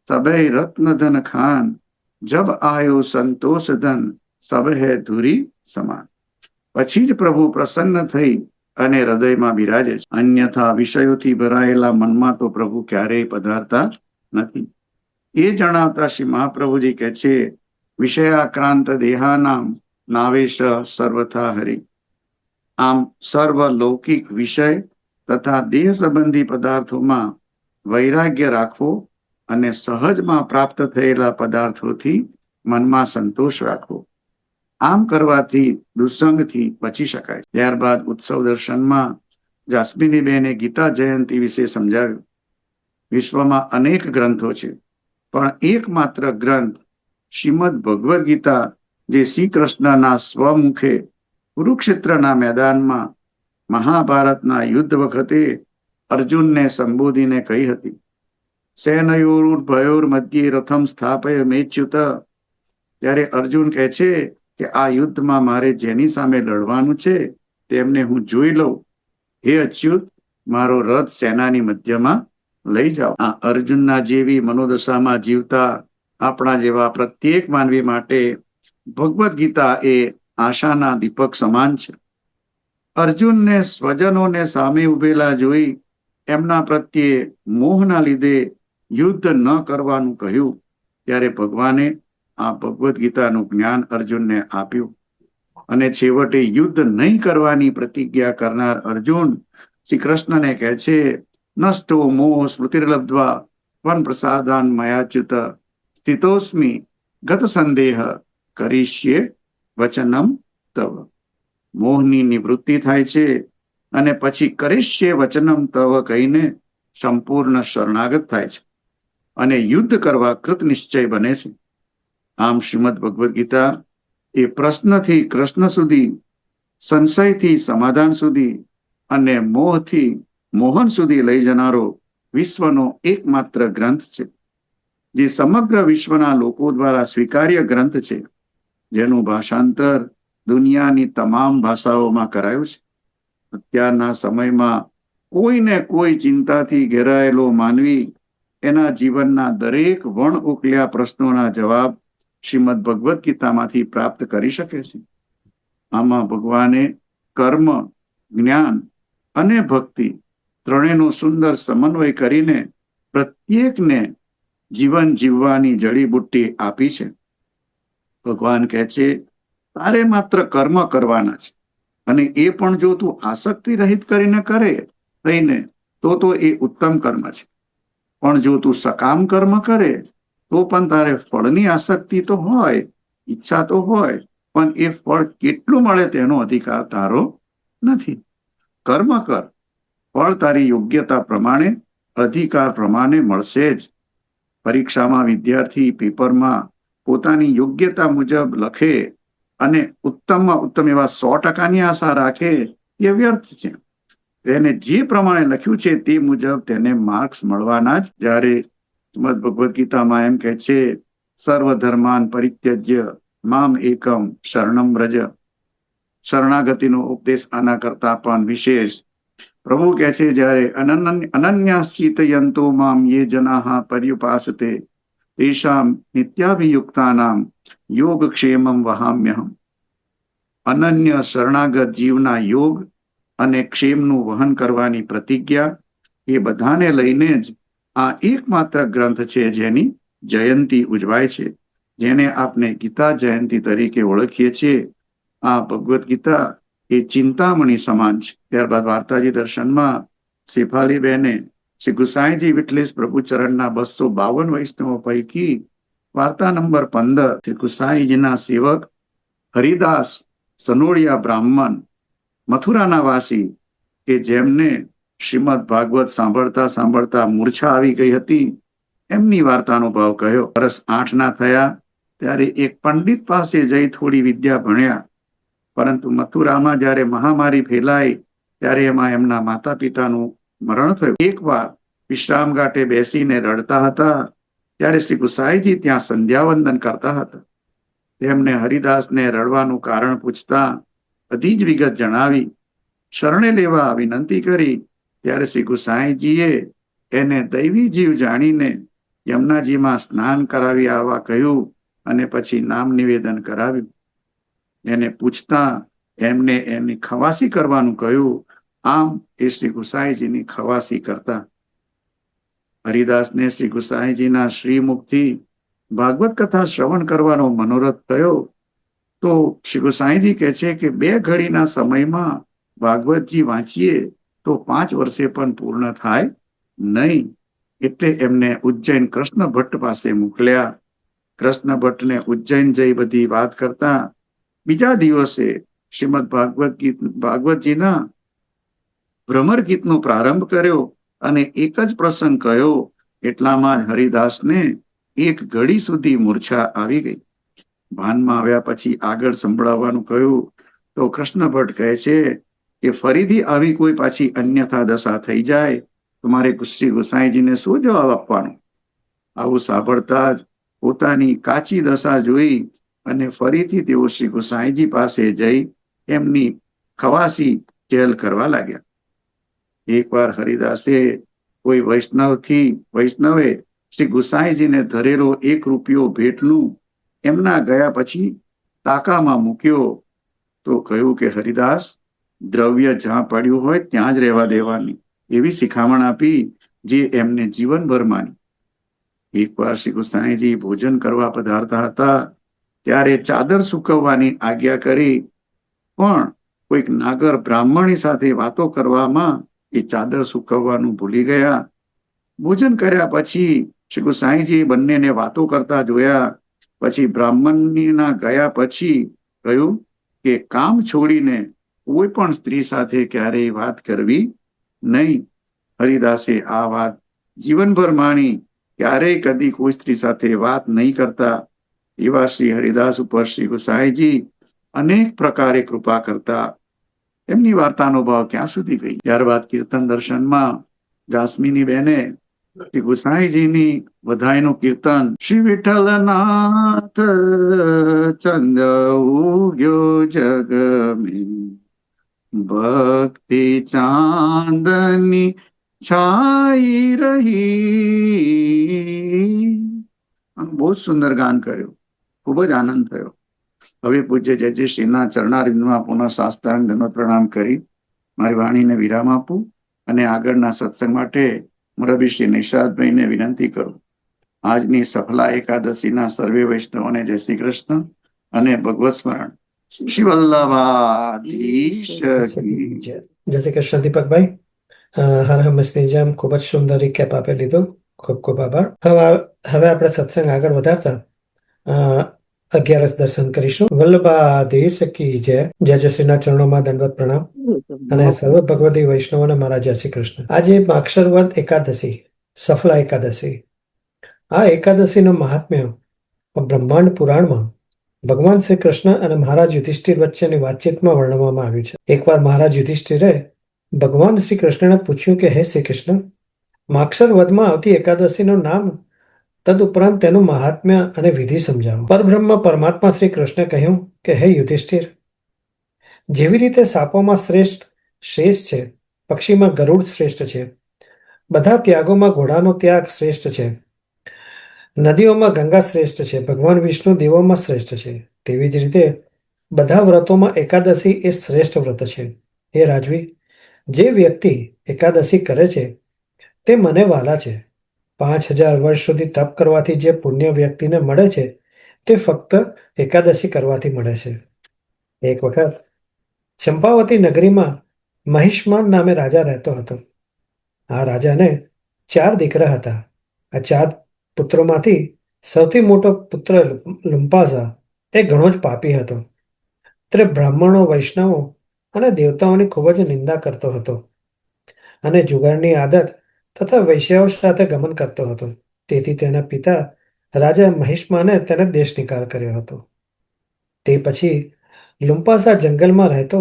સબે રત્નધન ખાન જબ આયો સંતોષ ધન સબ હે ધુરી સમાન. પછી જ પ્રભુ પ્રસન્ન થઈ અને હૃદયમાં બિરાજે છે. અન્યથા વિષયોથી ભરાયેલા મનમાં તો પ્રભુ ક્યારેય પધારતા નથી. એ જણાવતા શ્રી મહાપ્રભુજી કહે છે, વિષયાક્રાંત દેહાનામ નાવેશ સર્વથા હરિ. આમ સર્વ લૌકિક વિષય તથા દેહ સંબંધી પદાર્થોમાં વૈરાગ્ય રાખવો અને સહજમાં પ્રાપ્ત થયેલા પદાર્થોથી મનમાં સંતોષ રાખવો. આમ કરવાથી દુસંગથી બચી શકાય. ત્યારબાદ ઉત્સવ દર્શનમાં જાસ્મીનીબેને ગીતા જયંતિ વિશે સમજાવ્યું. વિશ્વમાં અનેક ગ્રંથો છે, પણ એકમાત્ર ગ્રંથ શ્રીમદ ભગવદ્ ગીતા જે શ્રી કૃષ્ણના સ્વમુખે કુરુક્ષેત્રના મેદાનમાં મહાભારતના યુદ્ધ વખતે અર્જુનને સંબોધીને કહી હતી, સેનયોરુર્ભયોર મધ્યે રથમ સ્થાપય મેચ્યુત. ત્યારે અર્જુન કહે છે કે આ યુદ્ધમાં મારે જેની સામે લડવાનું છે તેમને હું જોઈ લઉં. હે અચ્યુત, મારો રથ સેનાની મધ્યમાં લઈ જાઓ. આ અર્જુનના જેવી મનોદશામાં જીવતા આપણા જેવા પ્રત્યેક માનવી માટે ભગવદ્ ગીતા એ આશાના દીપક સમાન છે. અર્જુનને સ્વજનોને સામે ઉભેલા જોઈ એમના પ્રત્યે મોહના લીધે યુદ્ધ ન કરવાનું કહ્યું, ત્યારે ભગવાને આ ભગવદ્ ગીતાનું જ્ઞાન અર્જુનને આપ્યું અને છેવટે યુદ્ધ નહીં કરવાની પ્રતિજ્ઞા કરનાર અર્જુન શ્રી કૃષ્ણને કહે છે, નષ્ટો મોહ સ્મૃતિર્લબ્ધ્વા વન પ્રસાદાન મયાચ્યુત સ્થિતોસ્મિ ગત સંદેહ કરીષ્યે વચનમ તવ. મોહની નિવૃત્તિ થાય છે અને પછી કરીષ્યે વચનમ તવ કહીને સંપૂર્ણ શરણાગત થાય છે અને યુદ્ધ કરવા કૃત નિશ્ચય બને છે. આમ શ્રીમદ ભગવદ્ ગીતા એ પ્રશ્નથી કૃષ્ણ સુધી, સંશયથી સમાધાન સુધી અને મોહથી મોહન સુધી લઈ જનારો વિશ્વનો એકમાત્ર ગ્રંથ છે, જે સમગ્ર વિશ્વના લોકો દ્વારા સ્વીકાર્ય ગ્રંથ છે, જેનું ભાષાંતર દુનિયાની તમામ ભાષાઓમાં કરાયું છે. અત્યારના સમયમાં કોઈને કોઈ ચિંતાથી ઘેરાયેલો માનવી એના જીવનના દરેક વણ ઉકલ્યા પ્રશ્નોના જવાબ શ્રીમદ ભગવદ્ ગીતામાંથી પ્રાપ્ત કરી શકે છે. આમાં ભગવાને કર્મ, જ્ઞાન અને ભક્તિ ત્રણેયનો સુંદર સમન્વય કરીને પ્રત્યેકને જીવન જીવવાની જડીબુટ્ટી આપી છે. ભગવાન કહે છે, તારે માત્ર કર્મ કરવાના છે અને એ પણ જો તું આસક્તિ રહિત કરીને કરે રહીને તો એ ઉત્તમ કર્મ છે. પણ જો તું સકામ કર્મ કરે તો પણ તારે ફળની આસક્તિ તો હોય, ઈચ્છા તો હોય, પણ એ ફળ કેટલું મળે તેનો અધિકાર તારો નથી. કર્મ કર, ફળ તારી યોગ્યતા પ્રમાણે, અધિકાર પ્રમાણે મળશે જ. પરીક્ષામાં વિદ્યાર્થી પેપરમાં પોતાની યોગ્યતા મુજબ લખે અને ઉત્તમમાં ઉત્તમ એવા 100%ની આશા રાખે એ વ્યર્થ છે. તેને જે પ્રમાણે લખ્યું છે તે મુજબ તેને માર્ક્સ મળવાના જ. જ્યારે શ્રીમદ ભગવદ્ ગીતામાં એમ કહે છે, સર્વધર્માન પરિત્યજ્ય મામ એકમ શરણમ વ્રજ. શરણાગતિનો ઉપદેશ આના કરતા પણ વિશેષ પ્રભુ કહે છે જ્યારે અનન્યાશ્ચિતયંતો મામ યે જનાઃ પર્યુપાસતે તેષામ નિત્યાભિયુક્તાનામ યોગક્ષેમમ વહામ્યહમ. અનન્ય શરણાગત જીવના યોગ અને ક્ષેમનું વહન કરવાની પ્રતિજ્ઞા એ બધાને લઈને જ આ એકમાત્ર ગ્રંથ છે જેની જયંતી ઉજવાય છે, જેને આપણે ગીતા જયંતી તરીકે ઓળખીએ છીએ. આ ભગવદ્ ગીતા એ ચિંતામણી સમાન છે. ત્યારબાદ વાર્તાજી દર્શનમાં શેફાલીબેને શ્રી ગુસાઈજી વિઠ્ઠલેશ પ્રભુચરણના 252 વૈષ્ણવો પૈકી વાર્તા નંબર 15 શ્રી ગુસાઈજીના સેવક હરિદાસ સનોડિયા બ્રાહ્મણ મથુરાના વાસી કે જેમને શ્રીમદ ભાગવત સાંભળતા સાંભળતા મૂર્છા આવી ગઈ હતી, એમની વાર્તાનો ભાવ કહ્યો. વર્ષ 8 ના થયા ત્યારે એક પંડિત પાસે જઈ થોડી વિદ્યા ભણ્યા, પરંતુ મથુરામાં જ્યારે મહામારી ફેલાઈ ત્યારે એમાં એમના માતા પિતાનું મરણ થયું. એકવાર વિશ્રામ ઘાટે બેસીને રડતા હતા ત્યારે શ્રી ગુસાઈજી ત્યાં સંધ્યાવંદન કરતા હતા. તેમને હરિદાસને રડવાનું કારણ પૂછતા બધી જ વિગત જણાવી. શરણે લેવા વિનંતી કરી ત્યારે શ્રી ગુસાઈજીએ એને દૈવી જીવ જાણીને યમુનાજીમાં સ્નાન કરાવી આવવા કહ્યું અને પછી નામ નિવેદન કરાવ્યું. એને પૂછતા એમને એની ખવાસી કરવાનું કહ્યું. આમ એ શ્રી ગુસાઈજીની ખવાસી કરતા. હરિદાસને શ્રી ગુસાઈજીના શ્રીમુખથી ભાગવત કથા શ્રવણ કરવાનો મનોરથ થયો તો શ્રી ગુસાઈજી કહે છે કે 2 ઘડીના સમયમાં ભાગવતજી વાંચીએ તો 5 વર્ષે પણ પૂર્ણ થાય નહીં. એટલે એમને ઉજ્જૈન કૃષ્ણ ભટ્ટ પાસે મોકલ્યા. કૃષ્ણ ભટ્ટને ઉજ્જૈન જઈ બધી વાત કરતા બીજા દિવસે શ્રીમદ ભાગવતજીના ભ્રમર ગીતનો પ્રારંભ કર્યો અને એક જ પ્રસંગ કહ્યો. એટલામાં જ હરિદાસને 1 ઘડી સુધી મૂર્છા આવી ગઈ. ભાનમાં આવ્યા પછી આગળ સંભળાવવાનું કહ્યું તો કૃષ્ણ ભટ્ટ કહે છે કે ફરીથી આવી કોઈ પાછી અન્યથા દશા થઈ જાય તો મારે શ્રી ગુસાઈજીને શું જવાબ આપવાનો? આવું સાંભળતા જ પોતાની કાચી દશા જોઈ અને ફરીથી તેઓ શ્રી ગુસાઈજી પાસે જઈ એમની ખવાસી ચહેલ કરવા લાગ્યા. એકવાર હરિદાસે કોઈ વૈષ્ણવે શ્રી ગુસાઈજીને ધરેલો 1 રૂપિયો ભેટનું એમના ગયા પછી તાકામાં મૂક્યો તો કહ્યું કે હરિદાસ, દ્રવ્ય જ્યાં પડ્યું હોય ત્યાં જ રહેવા દેવાની, એવી શિખામણ આપી જે એમને જીવનભર માની. એકવાર શ્રી ગુસાઈજી ભોજન કરવા પધારતા હતા ત્યારે ચાદર સૂકવવાની આજ્ઞા કરી, પણ કોઈક નાગર બ્રાહ્મણી સાથે વાતો કરવામાં એ ચાદર સૂકવવાનું ભૂલી ગયા. ભોજન કર્યા પછી શ્રી ગુસાઈજી બંનેને વાતો કરતા જોયા. પછી બ્રાહ્મણીના ગયા પછી કહ્યું કે કામ છોડીને કોઈ પણ સ્ત્રી સાથે ક્યારેય વાત કરવી નહીં. હરિદાસે આ વાત જીવનભર માણી, ક્યારેય કદી કોઈ સ્ત્રી સાથે વાત નહીં કરતા. એવા શ્રી હરિદાસ ઉપર શ્રી ગુસાઈજી અનેક પ્રકારે કૃપા કરતા. એમની વાર્તાનો ભાવ ક્યાં સુધી ગઈ. ત્યારબાદ કીર્તન દર્શનમાં જાસ્મીની બેને શ્રી ગુસાઈજીની વધાઈનું કીર્તન શ્રી વિઠ્ઠલનાથ ચંદ ઉગ્યો જગ મેં ભક્તિ ચાંદની છાઈ રહી. બહુ જ સુંદર ગાન કર્યું, ખૂબ જ આનંદ થયો. હવે પૂજ્ય જય શ્રીના ચરણારવિંદમાં પુનઃ સાષ્ટાંગ દંડવત પ્રણામ કરી મારી વાણીને વિરામ આપું અને આગળના સત્સંગ માટે મુરબ્બી શ્રી નિષાદભાઈને વિનંતી કરું. આજની સફલા એકાદશીના સર્વે વૈષ્ણવોને જય શ્રી કૃષ્ણ અને ભગવત સ્મરણ. શ્રી વલ્લભાધીશ કી જય.
જય શ્રી કૃષ્ણ દીપકભાઈ. હર હંમેશની જેમ ખૂબ જ સુંદર રિકેપ આપી લીધું. ખૂબ ખૂબ આભાર. હવે આપણે સત્સંગ આગળ વધારતા 11 દર્શન કરીશું. વલ્લભાધીશ કી જય. જય શ્રીના ચરણોમાં દંડવત પ્રણામ અને સર્વ ભગવતી વૈષ્ણવોને મારા જય શ્રી કૃષ્ણ. આજે માક્ષર વદ એકાદશી, સફલા એકાદશી. આ એકાદશીનો મહાત્મ્ય બ્રહ્માંડ પુરાણમાં ભગવાન શ્રી કૃષ્ણ અને મહારાજ યુધિષ્ઠિર વચ્ચેની વાતચીતમાં વર્ણવવામાં આવ્યું છે. એકવાર મહારાજ યુધિષ્ઠિરે ભગવાન શ્રી કૃષ્ણને પૂછ્યું કે હે શ્રી કૃષ્ણ, માક્ષર વદમાં આવતી એકાદશીનું નામ, તદુપરાંત તેનું મહાત્મ્ય અને વિધિ સમજાવો. પરબ્રહ્મ પરમાત્મા શ્રી કૃષ્ણે કહ્યું કે હે યુધિષ્ઠિર, જેવી રીતે સાપોમાં શ્રેષ્ઠ શેષ છે પક્ષીમાં ગરુડ શ્રેષ્ઠ છે. બધા ત્યાગોમાં ઘોડાનો ત્યાગ શ્રેષ્ઠ છે. નદીઓમાં ગંગા શ્રેષ્ઠ છે. ભગવાન વિષ્ણુ દેવોમાં શ્રેષ્ઠ છે. તેવી જ રીતે બધા વ્રતોમાં એકાદશી એ શ્રેષ્ઠ વ્રત છે. હે રાજવી, જે વ્યક્તિ એકાદશી કરે છે તે મને વાલા છે. 5000 વર્ષ સુધી તપ કરવાથી જે પુણ્ય વ્યક્તિને મળે છે તે ફક્ત એકાદશી કરવાથી મળે છે. એક વખત ચંપાવતી નગરીમાં મહિષ્માન નામે રાજા રહેતો હતો. આ રાજાને 4 દીકરા હતા. આ 4 પુત્રોમાંથી સૌથી મોટો પુત્ર લુમ્પાઝા એ ઘણો જ પાપી હતો. તે બ્રાહ્મણો, વૈષ્ણવો અને દેવતાઓની ખૂબ જ નિંદા કરતો હતો અને જુગારની આદત તથા વૈશ્યાઓ સાથે ગમન કરતો હતો. તેથી તેના પિતા રાજા મહિષ્માને તેને દેશ નિકાલ કર્યો હતો. તે પછી લુમ્પાસા જંગલમાં રહેતો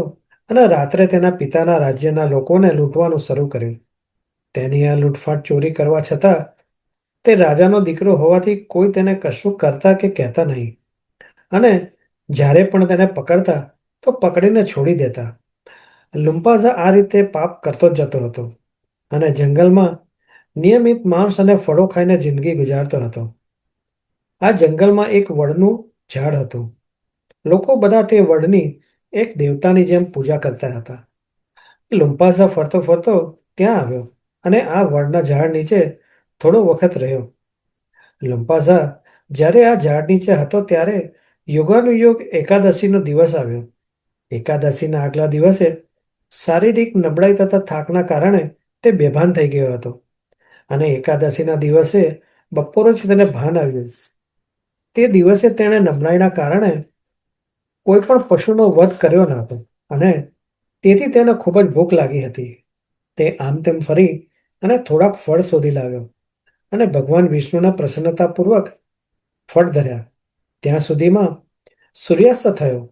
અને રાત્રે તેના પિતાના રાજ્યના લોકોને લૂંટવાનું શરૂ કર્યું. તેની આ લૂંટફાટ ચોરી કરવા છતાં તે રાજાનો દીકરો હોવાથી કોઈ તેને કશું કરતા કે કહેતા નહીં અને જ્યારે પણ તેને પકડતા તો પકડીને છોડી દેતા. લુમ્પાઝા આ રીતે પાપ કરતો જ જતો હતો અને જંગલમાં નિયમિત માંસ અને ફળો ખાઈને જિંદગી ગુજારતો હતો. આ જંગલમાં એક વડનું ઝાડ હતું. લોકો બધા તે વડની એક દેવતાની જેમ પૂજા કરતા હતા. લુમ્પાઝા ફરતો ફરતો ત્યાં આવ્યો અને આ વડના ઝાડ નીચે થોડો વખત રહ્યો. લુમ્પાઝા જ્યારે આ ઝાડ નીચે હતો ત્યારે યોગાનુયોગ એકાદશીનો દિવસ આવ્યો. એકાદશીના આગલા દિવસે શારીરિક નબળાઈ તથા થાકના કારણે તે બેભાન થઈ ગયો હતો અને એકાદશીના દિવસે બપોરે જ તેને ભાન આવ્યું. તે દિવસે તેણે નબળાઈના કારણે કોઈ પણ પશુનો વધ કર્યો ન હતો અને તેથી તેને ખૂબ જ ભૂખ લાગી હતી. તે આમ તેમ ફરી અને થોડાક ફળ શોધી લાવ્યો અને ભગવાન વિષ્ણુના પ્રસન્નતાપૂર્વક ફળ ધર્યા. ત્યાં સુધીમાં સૂર્યાસ્ત થયો.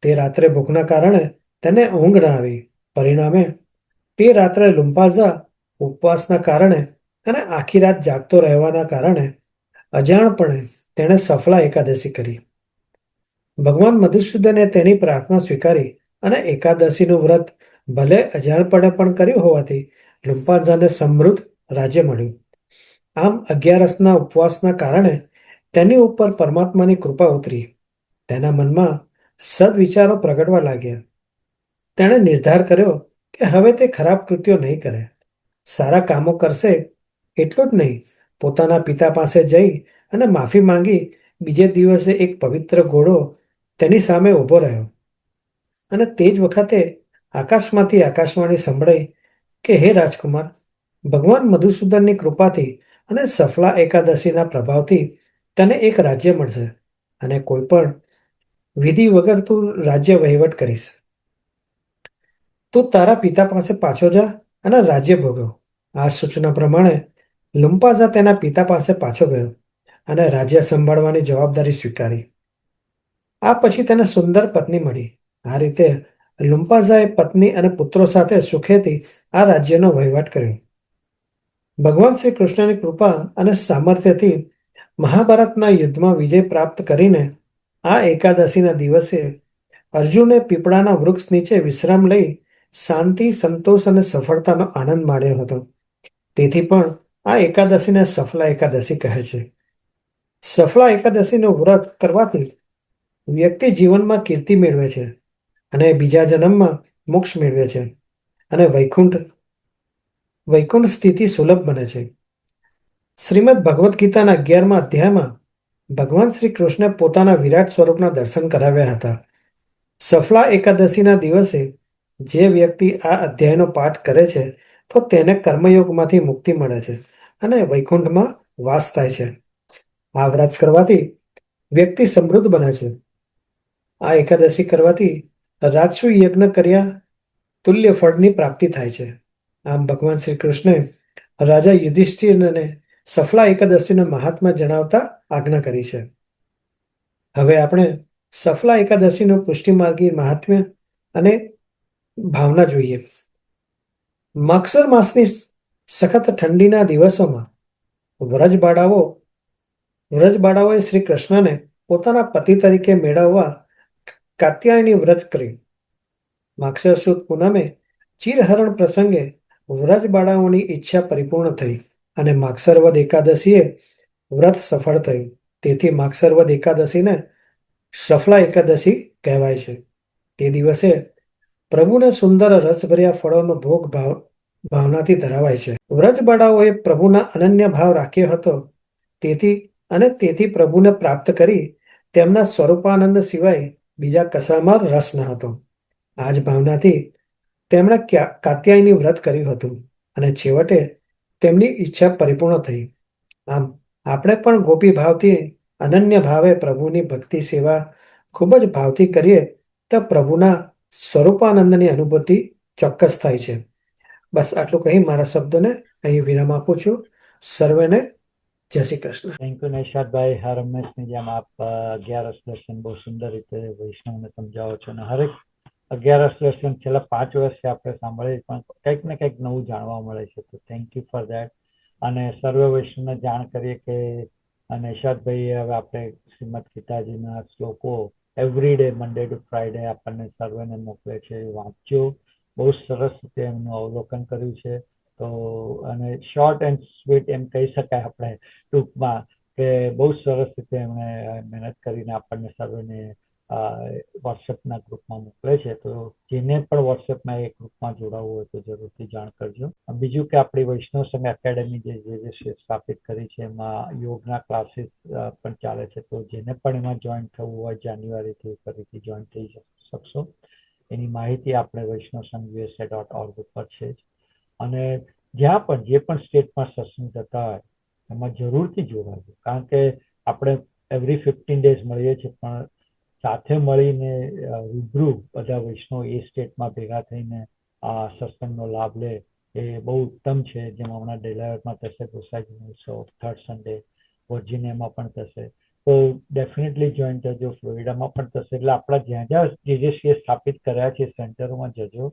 તે રાત્રે ભૂખના કારણે તેને ઊંઘ ન આવી. પરિણામે તે રાત્રે લુમ્પાઝા ઉપવાસના કારણે અને આખી રાત જાગતો રહેવાના કારણે અજાણપણે તેણે સફલા એકાદશી કરી. ભગવાન મધુસૂદને તેની પ્રાર્થના સ્વીકારી અને એકાદશીનું વ્રત ભલે અજાણપણે પણ કર્યું હોવાથી લુમ્પાઝાને સમૃદ્ધ રાજ્ય મળ્યું. આમ 11 ઉપવાસના કારણે તેની ઉપર પરમાત્માની કૃપા ઉતરી. તેના મનમાં સદવિચારો પ્રગટવા લાગ્યા. તેણે નિર્ધાર કર્યો કે હવે તે ખરાબ કૃત્યો નહીં કરે, સારા કામો કરશે. એટલું જ નહીં, પોતાના પિતા પાસે જઈ અને માફી માંગી બીજે દિવસે એક પવિત્ર ઘોડો તેની સામે ઊભો રહ્યો અને તે જ વખતે આકાશમાંથી આકાશવાણી સંભળાઈ કે હે રાજકુમાર, ભગવાન મધુસૂદનની કૃપાથી અને સફલા એકાદશીના પ્રભાવથી તને એક રાજ્ય મળશે અને કોઈ પણ વિધિ વગર તું રાજ્ય વહીવટ કરીશ. તું તારા પિતા પાસે પાછો જા અને રાજ્ય ભોગવ. આ સૂચના પ્રમાણે લુમ્પાઝા તેના પિતા પાસે પાછો ગયો અને રાજ્ય સંભાળવાની જવાબદારી સ્વીકારી. આ પછી તેને સુંદર પત્ની મળી. આ રીતે લુમ્પાઝાએ પત્ની અને પુત્રો સાથે સુખેથી આ રાજ્યનો વહીવટ કર્યો. ભગવાન શ્રી કૃષ્ણની કૃપા અને સામર્થ્યથી મહાભારતના યુદ્ધમાં વિજય પ્રાપ્ત કરીને આ એકાદશીના દિવસે અર્જુને પીપળાના વૃક્ષ નીચે વિશ્રામ લઈ શાંતિ, સંતોષ અને સફળતાનો આનંદ માણ્યો હતો. તેથી પણ આ એકાદશીને સફલા એકાદશી કહે છે. સફલા એકાદશીનું વ્રત કરવાથી વ્યક્તિ જીવનમાં કીર્તિ મેળવે છે અને બીજા જન્મમાં મોક્ષ મેળવે છે અને વૈકુંઠ સ્થિતિ સુલભ બને છે. શ્રીમદ ભગવદ્ ગીતાના 11મા અધ્યાયમાં ભગવાન શ્રી કૃષ્ણે પોતાના વિરાટ સ્વરૂપના દર્શન કરાવ્યા હતા. સફલા એકાદશીના દિવસે જે વ્યક્તિ આ અધ્યાયનો પાઠ કરે છે તો તેને કર્મયોગમાંથી મુક્તિ મળે છે અને વૈકુંઠમાં વાસ થાય છે. આ વ્રત કરવાથી વ્યક્તિ સમૃદ્ધ બને છે. આ એકાદશી કરવાથી રાજસુ યજ્ઞ કર્યા તુલ્ય ફળની પ્રાપ્તિ થાય છે. આમ ભગવાન શ્રી કૃષ્ણે રાજા યુધિષ્ઠિરને સફલા એકાદશીનું મહાત્મ્ય જણાવતા આજ્ઞા કરી છે. હવે આપણે સફલા એકાદશીનું પુષ્ટિમાર્ગી મહાત્મ્ય અને ભાવના જોઈએ. માગસર માસની સખત ઠંડીના દિવસોમાં વ્રજબાળાઓએ શ્રી કૃષ્ણને પોતાના પતિ તરીકે મેળવવા કાત્યાયની વ્રત કર્યું. માગસર સુદ પૂનમે ચીરહરણ પ્રસંગે વ્રજ બાળાઓની ઈચ્છા પરિપૂર્ણ થઈ અને માગસર વદ એકાદશીએ વ્રત સફળ થયું. તેથી માગસર વદ એકાદશીને સફળા એકાદશી કહેવાય છે. તે દિવસે પ્રભુને સુંદર રસભર્યા ફળોનો ભોગ ભાવનાથી ધરાવાય છે. વ્રજ બાળાઓએ પ્રભુના અનન્ય ભાવ રાખ્યો હતો. તેથી પ્રભુને પ્રાપ્ત કરી તેમના સ્વરૂપાનંદ સિવાય બીજા કશામાં રસ ન હતો. આ જ ભાવનાથી તેમણે કાત્યાયની વ્રત કર્યું હતું અને છેવટે તેમની ઈચ્છા પરિપૂર્ણ થઈ. આમ આપણે પણ ગોપી ભાવથી અનન્ય ભાવે પ્રભુની ભક્તિ સેવા ખૂબ જ ભાવથી કરીએ તો પ્રભુના સ્વરૂપાનંદની અનુભૂતિ ચોક્કસ થાય છે. બસ આટલું કહી મારા શબ્દોને અહીં વિરામ આપું છું. સર્વેને જય શ્રી કૃષ્ણ.
થેન્ક યુ નિશાદભાઈ. હર હંમેશની જેમ આપ 11 દર્શન બહુ સુંદર રીતે વૈષ્ણવને સમજાવો છો અને હરેક 11 દર્શન છેલ્લા 5 વર્ષથી આપણે સાંભળીએ પણ કંઈક ને કંઈક નવું જાણવા મળે છે. તો થેન્ક યુ ફોર દેટ. અને સર્વ વૈષ્ણવને જાણ કરીએ કે નિશાદભાઈ હવે આપણે શ્રીમદ ગીતાજીના શ્લોકો every day Monday to Friday આપણને સર્વેને મોકલે છે. વાંચજો. બહુ સરસ રીતે એમનું અવલોકન કર્યું છે. તો અને શોર્ટ એન્ડ સ્વીટ એમ કહી શકાય આપણે ટૂંકમાં કે બહુ સરસ રીતે એમણે મહેનત કરીને આપણને સર્વેને વોટ્સએપના ગ્રુપમાં મોકલે છે. તો જેને પણ વોટ્સએપમાં એ ગ્રુપમાં જોડાવવું હોય તો જરૂરથી જાણ કરજો. બીજું કે આપણી વૈષ્ણવ સંઘ એકેડેમી જે સ્થાપિત કરી છે એમાં યોગના ક્લાસીસ પણ ચાલે છે. તો જેને પણ એમાં જોઈન થવું હોય જાન્યુઆરીથી ફરીથી જોઈન થઈ શકશો. એની માહિતી આપણે વૈષ્ણવ સંઘ USA.org ઉપર છે જ. અને જ્યાં પણ જે પણ સ્ટેટમાં સત્સંગ થતા હોય એમાં જરૂરથી જોડાજો. કારણ કે આપણે એવરી 15 ડેઝ મળીએ છીએ પણ સાથે મળીને રૂબરૂ બધા વૈષ્ણવ એ સ્ટેટમાં ભેગા થઈને આ સત્સંગનો લાભ લે એ બહુ ઉત્તમ છે. જેમ હમણાં ડેલાવેરમાં થશે ગોસાઈજીનો ઉત્સવ 3rd સન્ડે, વર્જિનિયામાં પણ થશે. તો ડેફિનેટલી જોઈન થજો. ફ્લોરિડામાં પણ થશે. એટલે આપણા જ્યાં જ્યાં જેજેસીએ સ્થાપિત કર્યા છે સેન્ટરોમાં જજો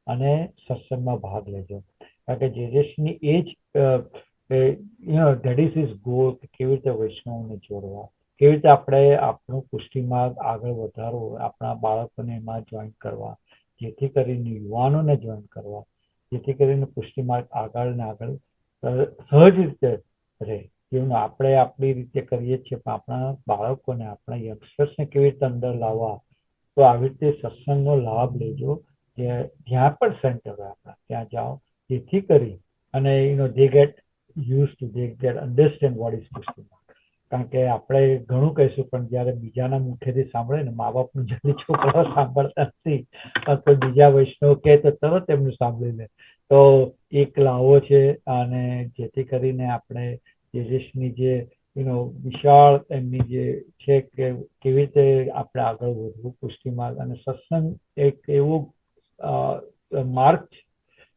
અને સત્સંગમાં ભાગ લેજો. કારણ કે જેજેસીની એ જ ધેટ ઇઝ હિઝ ગોલ કે કેવી રીતે વૈષ્ણવને જોડવા, કેવી રીતે આપણે આપણું પુષ્ટિ માર્ગ આગળ વધારવો, આપણા બાળકોને એમાં જોઈન કરવા, જેથી કરીને યુવાનોને જોઈન કરવા, જેથી કરીને પુષ્ટિ માર્ગ આગળ ને આગળ સહજ રીતે રહે. જેવું આપણે આપણી રીતે કરીએ છીએ પણ આપણા બાળકોને, આપણા યંગસ્ટર્સને કેવી રીતે અંદર લાવવા, તો આવી રીતે સત્સંગનો લાભ લેજો. જ્યાં પણ સેન્ટર હોય આપણા ત્યાં જાઓ, જેથી કરી અને they get used to, they get understand what is પુષ્ટિ માર્ગ. કારણ કે આપણે ઘણું કહીશું પણ જ્યારે બીજાના મુખેથી સાંભળે ને, મા બાપનું જલ્દી છોકરાઓ સાંભળતા નથી, તો બીજા વૈષ્ણવ કહે તો તરત એમનું સાંભળી લે. તો એક લાવો છે અને જેથી કરીને આપણે જેજેસની જે વિશાળ એમની જે છે કે કેવી રીતે આપણે આગળ વધવું પુષ્ટિ માર્ગ, અને સત્સંગ એક એવું માર્ગ છે,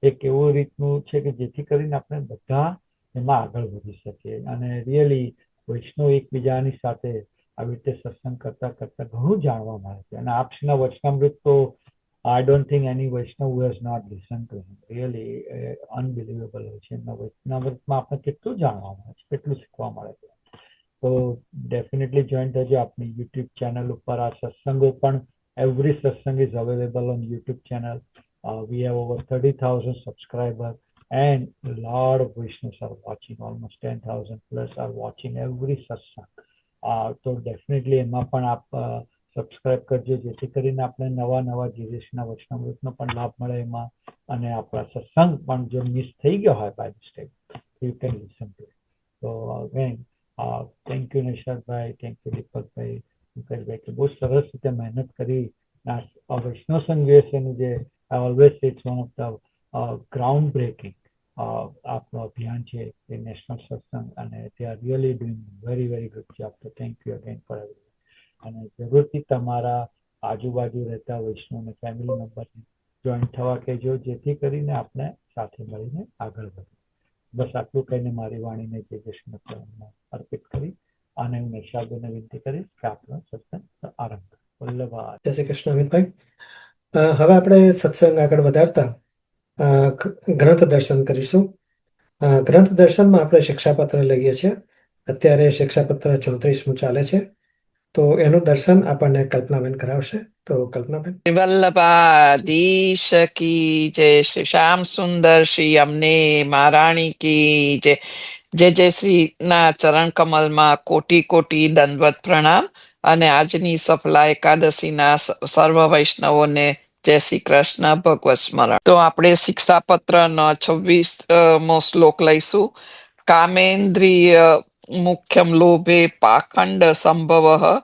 એક એવું રીતનું છે કે જેથી કરીને આપણે બધા એમાં આગળ વધી શકીએ. અને રિયલી વૈષ્ણવ એકબીજાની સાથે આવી રીતે સત્સંગ કરતા કરતા ઘણું જાણવા મળે છે. અને આપના વચનામૃત તો I don't think any Vaishnav who has not listened to him. Really unbelievable હોય છે. એમના વચનામૃતમાં આપણે કેટલું જાણવા મળે છે, કેટલું શીખવા મળે છે. તો ડેફિનેટલી જોઈન થજો. આપણી યુટ્યુબ ચેનલ ઉપર આ સત્સંગો પણ every satsang is available on YouTube channel. We have over 30,000 subscribers and a lot of Vaishnavas are watching. Almost 10,000 plus are watching every satsang. તો ડેફિનેટલી એમાં પણ આપ સબસ્ક્રાઇબ કરજો, જેથી કરીને આપણે નવા નવા જેજેસના વચનામૃતનો પણ લાભ મળે એમાં, અને આપણા સત્સંગ પણ જો મિસ થઈ ગયો હોય by mistake you can listen to it. તો અગેન થેન્ક યુ નિશાદભાઈ, થેન્ક યુ દીપકભાઈ, મુકેશભાઈ કે બહુ સરસ રીતે મહેનત કરી. વૈષ્ણવ સંઘ યુએસએનું જે I always say it's one of the ground breaking આપણું અભિયાન છે એ નેશનલ સત્સંગ, અને they are really doing very very good job. So thank you again for everything. અને જરૂરથી તમારા આજુબાજુ રહેતા વૈષ્ણવને ફેમિલી મેમ્બરને જોઈન થવા કહેજો, જેથી કરીને આપણે સાથે મળીને આગળ વધીએ. બસ આટલું કહીને મારી વાણીને જે કૃષ્ણ અર્પિત કરી અને હું નિશાદોને વિનંતી કરીશ કે આપણો સત્સંગ આરંભ કરો. વલ્લભાઈ.
જય શ્રી કૃષ્ણ અમિતભાઈ. હવે આપણે સત્સંગ આગળ વધારતા ગ્રંથ દર્શન કરીશું. ગ્રંથ દર્શનમાં આપણે શિક્ષાપત્ર લઈએ છીએ. અત્યારે શિક્ષાપત્ર 34મું ચાલે છે. તો એનું દર્શન આપણને કલ્પનાબેન કરાવશે. તો કલ્પનાબેન.
વલ્લભાધીશ કી જય, શ્રી શ્યામ સુંદર શ્રી અમને મહારાણી કી જય. જય જય શ્રી ના ચરણ કમલમાં કોટી કોટી દંડવત પ્રણામ. અને આજની સફલા એકાદશીના સર્વ વૈષ્ણવોને જય શ્રી કૃષ્ણ, ભગવત સ્મરણ. તો આપણે શિક્ષાપત્ર નો 26મો શ્લોક લઈશું. કામેન્દ્રિય મુખ્યમ લોભે પાખંડ સંભવ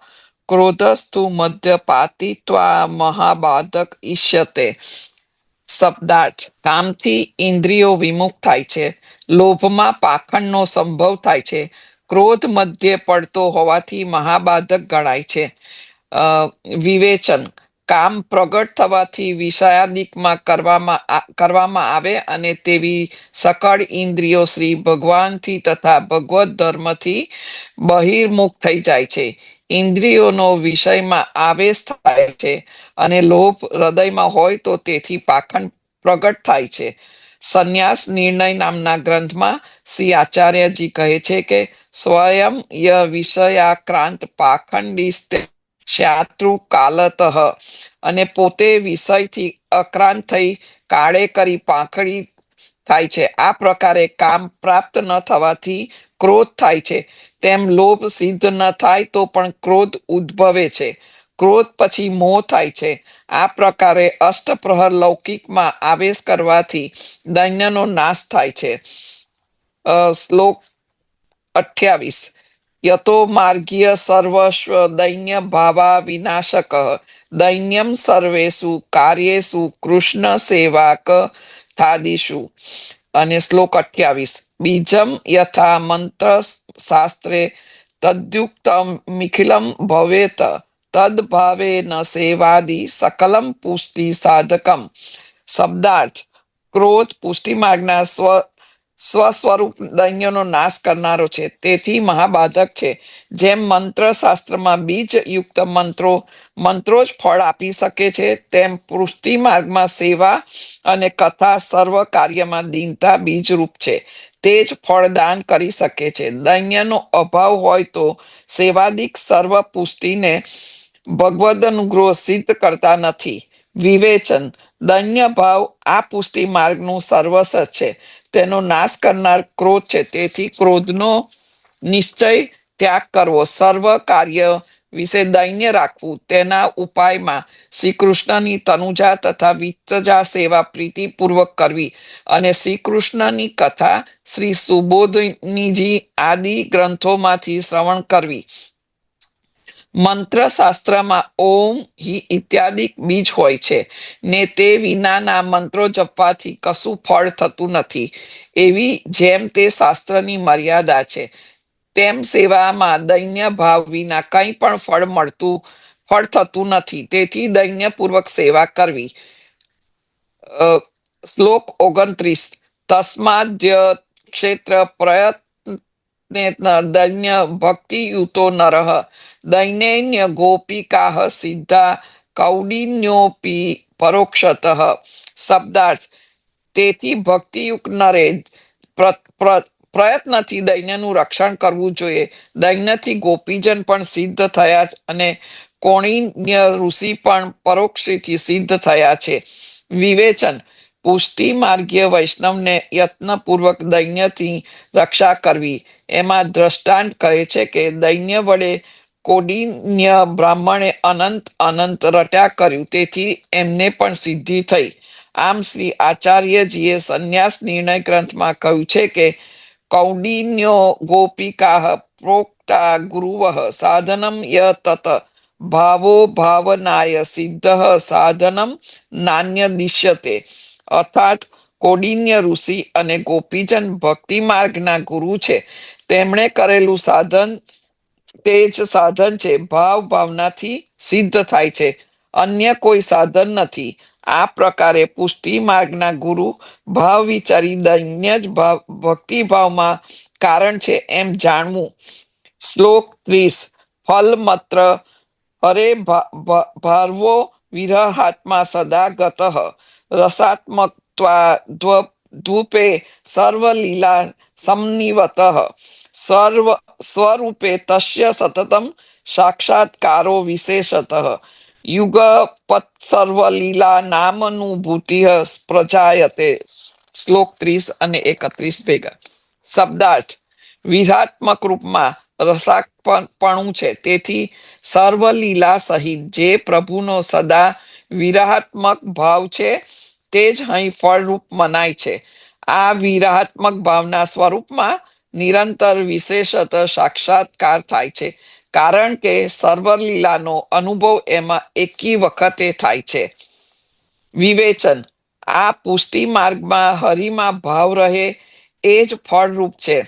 ક્રોધસ્તુ મધ્યપાતિત્વા મહાબાધક ઈષ્યતે. શબ્દાર્થ: કામથી ઇન્દ્રિયો વિમુખ થાય છે, લોભમાં પાખંડનો સંભવ થાય છે, ક્રોધ મધ્ય પડતો હોવાથી મહાબાધક ગણાય છે. વિવેચન: કામ પ્રગટ થવાથી વિષયાદિકમાં કરવામાં આવે અને તેવી સકળ ઇન્દ્રિયો શ્રી ભગવાનથી તથા ભગવત ધર્મથી બહિર્મુખ થઈ જાય છે. ઇન્દ્રિયોનો વિષયમાં આવેશ થાય છે અને લોભ હૃદયમાં હોય તો તેથી પાખંડ પ્રગટ થાય છે. સંન્યાસ નિર્ણય નામના ગ્રંથમાં શ્રી આચાર્યજી કહે છે કે સ્વયં ય વિષયાક્રાંત પાખંડિસ્તે શાત્રુ કાલતઃ, અને પોતે વિષયથી અક્રાંત થઈ કાળે કરી પાંખડી થાય છે. આ પ્રકારે કામ પ્રાપ્ત ન થવાથી ક્રોધ થાય છે. તેમ લોભ સિદ્ધ ન થાય તો પણ ક્રોધ ઉદ્ભવે છે. ક્રોધ પછી મોહ થાય છે. આ પ્રકારે અષ્ટપ્રહર લૌકિકમાં આવેશ કરવાથી દૈન્યનો નાશ થાય છે. શ્લોક 28. યતો માર્ગીય સર્વસ્વ દૈન્ય ભાવા વિનાશક દૈન્યમ સર્વેષુ કાર્યેષુ કૃષ્ણ સેવાક થાદિષુ. અને શ્લોક 28. બીજમ યથા મંત્ર શાસ્ત્રે તદ્યુક્તમિખિલમ ભવેત તદ્ભાવે ન સેવાદિ સકલમ પુષ્ટિ સાધકમ. શબ્દાર્થ: ક્રોધ પુષ્ટિ માર્ગના સ્વસ્વરૂપ દૈન્યનો નાશ કરનારો છે, તેથી મહાબાધક છે. જેમ મંત્ર શાસ્ત્રમાં બીજ યુક્ત મંત્રો જ ફળ આપી શકે છે, તેમ પુષ્ટિ માર્ગમાં સેવા અને કથા સર્વ કાર્યમાં દીનતા બીજરૂપ છે, તે જ ફળદાન કરી શકે છે. દૈન્યનો અભાવ હોય તો સેવાદિક સર્વ પુષ્ટિને ભગવદ અનુગ્રહ સિદ્ધ કરતા નથી. વિવેચન: દૈન્ય ભાવ આ પુષ્ટિ માર્ગનું સર્વસ્વ છે. તેનો નાશ કરનાર ક્રોધ છે, તેથી ક્રોધનો નિશ્ચય ત્યાગ કરવો, સર્વ કાર્ય વિશે દૈન્ય રાખવું, તેના ઉપાયમાં શ્રી કૃષ્ણની તનુજા તથા વિત્તજા સેવા પ્રીતિપૂર્વક કરવી અને શ્રી કૃષ્ણની કથા શ્રી સુબોધનીજી આદિ ગ્રંથોમાંથી શ્રવણ કરવી. મંત્ર શાસ્ત્રમાં ઓમ હિ ઇત્યાદિ બીજ હોય છે ને તે વિનાના મંત્રો જપવાથી કશું ફળ થતું નથી. એવી જેમ તે શાસ્ત્રની મર્યાદા છે, તેમ સેવામાં દૈન્ય ભાવ વિના કંઈ પણ ફળ થતું નથી. તેથી દૈન્યપૂર્વક સેવા કરવી. શ્લોક 29. તસ્માદ્ય ક્ષેત્ર પ્રયત્નેન દૈન્ય ભક્તિયુતો નરઃ દૈન્યન્ય ગોપિકાઃ સિદ્ધા કૌડિન્યોપી પરોક્ષતઃ. શબ્દાર્થ: તેથી ભક્તિયુક્ત નરે પ્રયત્નથી દૈન્યનું રક્ષણ કરવું જોઈએ. દૈન્યથી ગોપીજન પણ સિદ્ધ થયા અને કૌંડિન્ય ઋષિ પણ પરોક્ષથી સિદ્ધ થયા છે. વિવેચન: પુષ્ટિ માર્ગીય વૈષ્ણવને યત્નપૂર્વક દૈન્યથી રક્ષા કરવી. એમાં દ્રષ્ટાંત કહે છે કે દૈન્ય વડે કૌંડિન્ય બ્રાહ્મણે અનંત રટ્યા કર્યું, તેથી એમને પણ સિદ્ધિ થઈ. આમ શ્રી આચાર્યજીએ સંન્યાસ નિર્ણય ગ્રંથમાં કહ્યું છે કે કૌંડિન્યો ગોપિકાઃ પ્રોક્તા ગુરુવઃ સાધનમ ય તત ભાવો ભાવનાય સિદ્ધ સાધનમ નાન્ય દિશ્યતે. અર્થાત કૌંડિન્ય ઋષિ અને ગોપીજન ભક્તિ માર્ગના ગુરુ છે. તેમણે કરેલું સાધન તે જ સાધન છે. ભાવનાથી સિદ્ધ થાય છે, અન્ય કોઈ સાધન નથી. આ પ્રકારે પુષ્ટિ માર્ગના ગુરુ ભાવ વિચારી દૈન્ય જ ભક્તિભાવમાં કારણ છે એમ જાણવું. શ્લોક 30. ફલમત્ર હરે ભારવો વિરહાત્મા સદા ગતઃ રસાત્મકત્વાદ્ધૂપે સર્વલીલા સંનિવતઃ સ્વરૂપે તસ્ય સતતમ સાક્ષાત્કારો વિશેષતઃ. યુગપત સર્વ લીલા નામનુભૂતિ પ્રજાયતે. શ્લોક 30 અને 31 ભેગા. શબ્દાર્થ: વિરાત્મક રૂપમાં રસાકપણું છે, તેથી સર્વ લીલા સહિત જે પ્રભુનો સદા વિરાહાત્મક ભાવ છે તે જ અહીં ફળરૂપ મનાય છે. આ વિરાહાત્મક ભાવના સ્વરૂપમાં નિરંતર વિશેષત સાક્ષાત્કાર થાય છે, કારણ કે સર્વ લીલાનો અનુભવ એમાં એકી વખતે થાય છે. વિવેચન: આ પુષ્ટિ માર્ગમાં હરિમાં ભાવ રહે એ જ ફળરૂપ છે.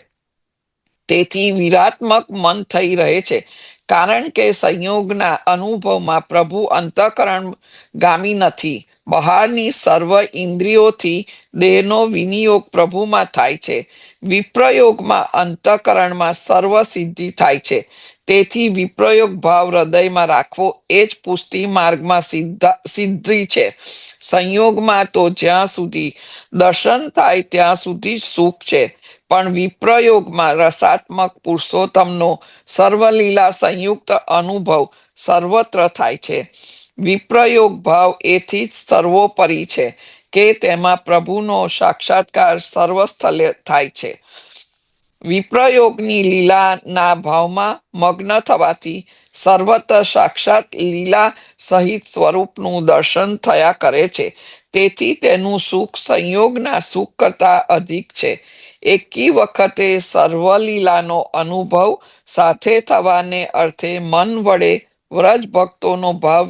તેથી વિરાત્મક મન થઈ રહે છે, કારણ કે સંયોગના અનુભવમાં પ્રભુ અંતઃકરણ ગામી નથી. બહારની સર્વ ઇન્દ્રિયોથી દેહનો વિનિયોગ પ્રભુમાં થાય છે. વિપ્રયોગમાં અંતઃકરણમાં સર્વ સિદ્ધિ થાય છે. તેથી વિપ્રયોગ ભાવ હૃદયમાં રાખવો એ જ પુષ્ટિ માર્ગમાં સિદ્ધિ છે. સંયોગમાં તો જ્યાં સુધી દર્શન થાય ત્યાં સુધી સુખ છે, પણ વિપ્રયોગમાં રસાત્મક પુરુષોત્તમનો સર્વલીલા સંયુક્ત અનુભવ સર્વત્ર થાય છે. વિપ્રયોગ ભાવ એથી જ સર્વોપરી છે કે તેમાં પ્રભુનો સાક્ષાત્કાર સર્વસ્થલે થાય છે. વિપ્રયોગની લીલાના ભાવમાં મગ્ન થવાથી સર્વત્ર સાક્ષાત લીલા સહિત સ્વરૂપનું દર્શન થયા કરે છે. તેથી તેનું સુખ સંયોગના સુખ કરતા અધિક છે. એકી વખતે સર્વલીલાનો અનુભવ સાથે થવાને અર્થે મન વડે વ્રજ ભક્તોનો ભાવ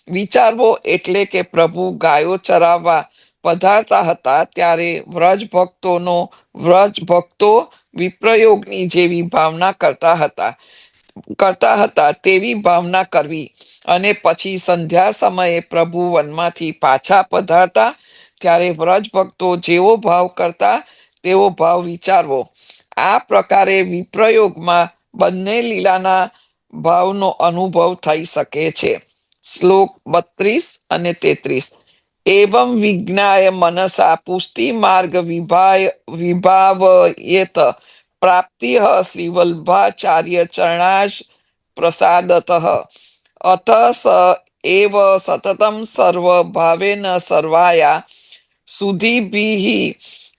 વિચારવો એટલે કે પ્રભુ ગાયો ચરાવવા પધારતા હતા ત્યારે વ્રજ ભક્તો વિપ્રયોગની જેવી ભાવના કરતા હતા તેવી ભાવના કરવી, અને પછી સંધ્યા સમયે પ્રભુ વનમાંથી પાછા પધારતા ત્યારે વ્રજ ભક્તો જેવો ભાવ કરતા તેવો ભાવ વિચારવો. આ પ્રકારે વિપ્રયોગમાં બંને લીલાના ભાવનો અનુભવ થઈ શકે છે. શ્લોક 32 અને 33. એવં વિજ્ઞાય મનસા પુષ્ટિ માર્ગ વિભાવયેત પ્રાપ્તિ શ્રી વલ્ભાચાર્ય ચરણાજ પ્રસાદત અત સ એવ સતતમ સર્વ ભાવેન સર્વાયા સુધીભિઃ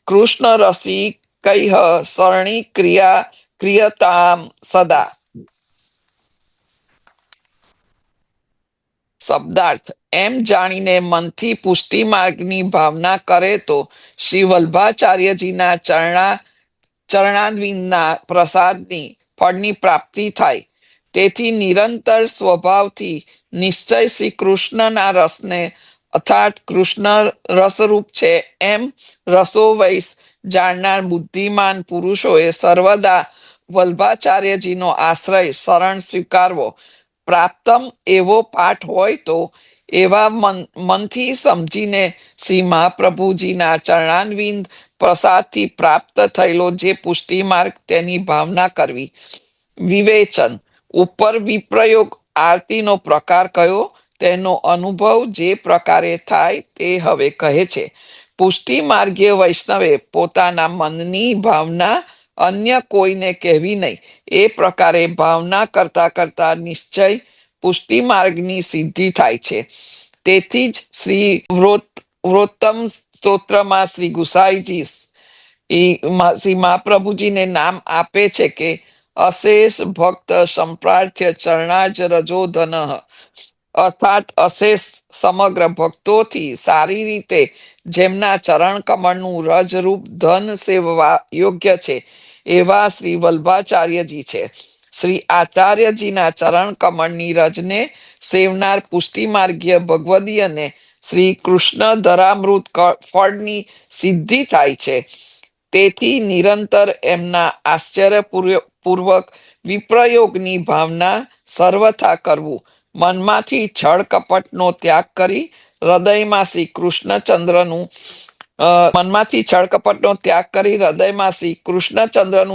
કૃષ્ણ રસિકૈઃ સરણી ક્રિયતામ સદા. શબ્દાર્થ: એમ જાણીને મનથી પુષ્ટિ માર્ગની ભાવના કરે તો શ્રી વલ્ભાચાર્યજીના ચરણારવિંદના પ્રસાદની ફળની પ્રાપ્તિ થાય. તેથી નિરંતર સ્વભાવથી નિશ્ચય શ્રી કૃષ્ણના રસને અર્થાત કૃષ્ણ રસરૂપ છે એમ રસોવૈસ જાણનાર બુદ્ધિમાન પુરુષોએ સર્વદા વલ્ભાચાર્યજીનો આશ્રય શરણ સ્વીકારવો. પ્રાપ્તમ એવો પાઠ હોય તો એવા મનથી સમજીને શ્રી મહાપ્રભુજીના ચરણારવિંદ પ્રસાદથી પ્રાપ્ત થયેલો જે પુષ્ટિ માર્ગ તેની ભાવના કરવી. વિવેચન: ઉપર વિપ્રયોગ આરતીનો પ્રકાર કયો તેનો અનુભવ જે પ્રકારે થાય તે હવે કહે છે. પુષ્ટિ માર્ગીય વૈષ્ણવે પોતાના મનની ભાવના અન્ય કોઈને કહેવી નહીં. એ પ્રકારે ભાવના કરતા કરતા નિશ્ચય પુષ્ટિ માર્ગની સિદ્ધિ થાય છે. તેથી જ શ્રી વ્રોત્તમ સ્તોત્રમાં શ્રી ગુસાઈજી શ્રી મહાપ્રભુજીને નામ આપે છે કે અશેષ ભક્ત સંપ્રાર્થ્ય ચરણાજ રજોધન, અર્થાત અશેષ સમગ્ર ભક્તોથી સારી રીતે જેમના ચરણ કમળનું રજરૂપ ધન સેવવા યોગ્ય છે એવા શ્રી વલ્ભાચાર્યજી છે. શ્રી આચાર્યજીના ચરણ કમળની રજને સેવનાર પુષ્ટિ માર્ગીય ભગવદીયને શ્રી કૃષ્ણ ધરામૃત ફળની સિદ્ધિ થાય છે. તેથી નિરંતર એમના આશ્ચર્યપૂર્વક વિપ્રયોગની ભાવના સર્વથા કરવું. મનમાંથી છળ કપટનો ત્યાગ કરી હૃદયમાં શ્રી કૃષ્ણચંદ્રનું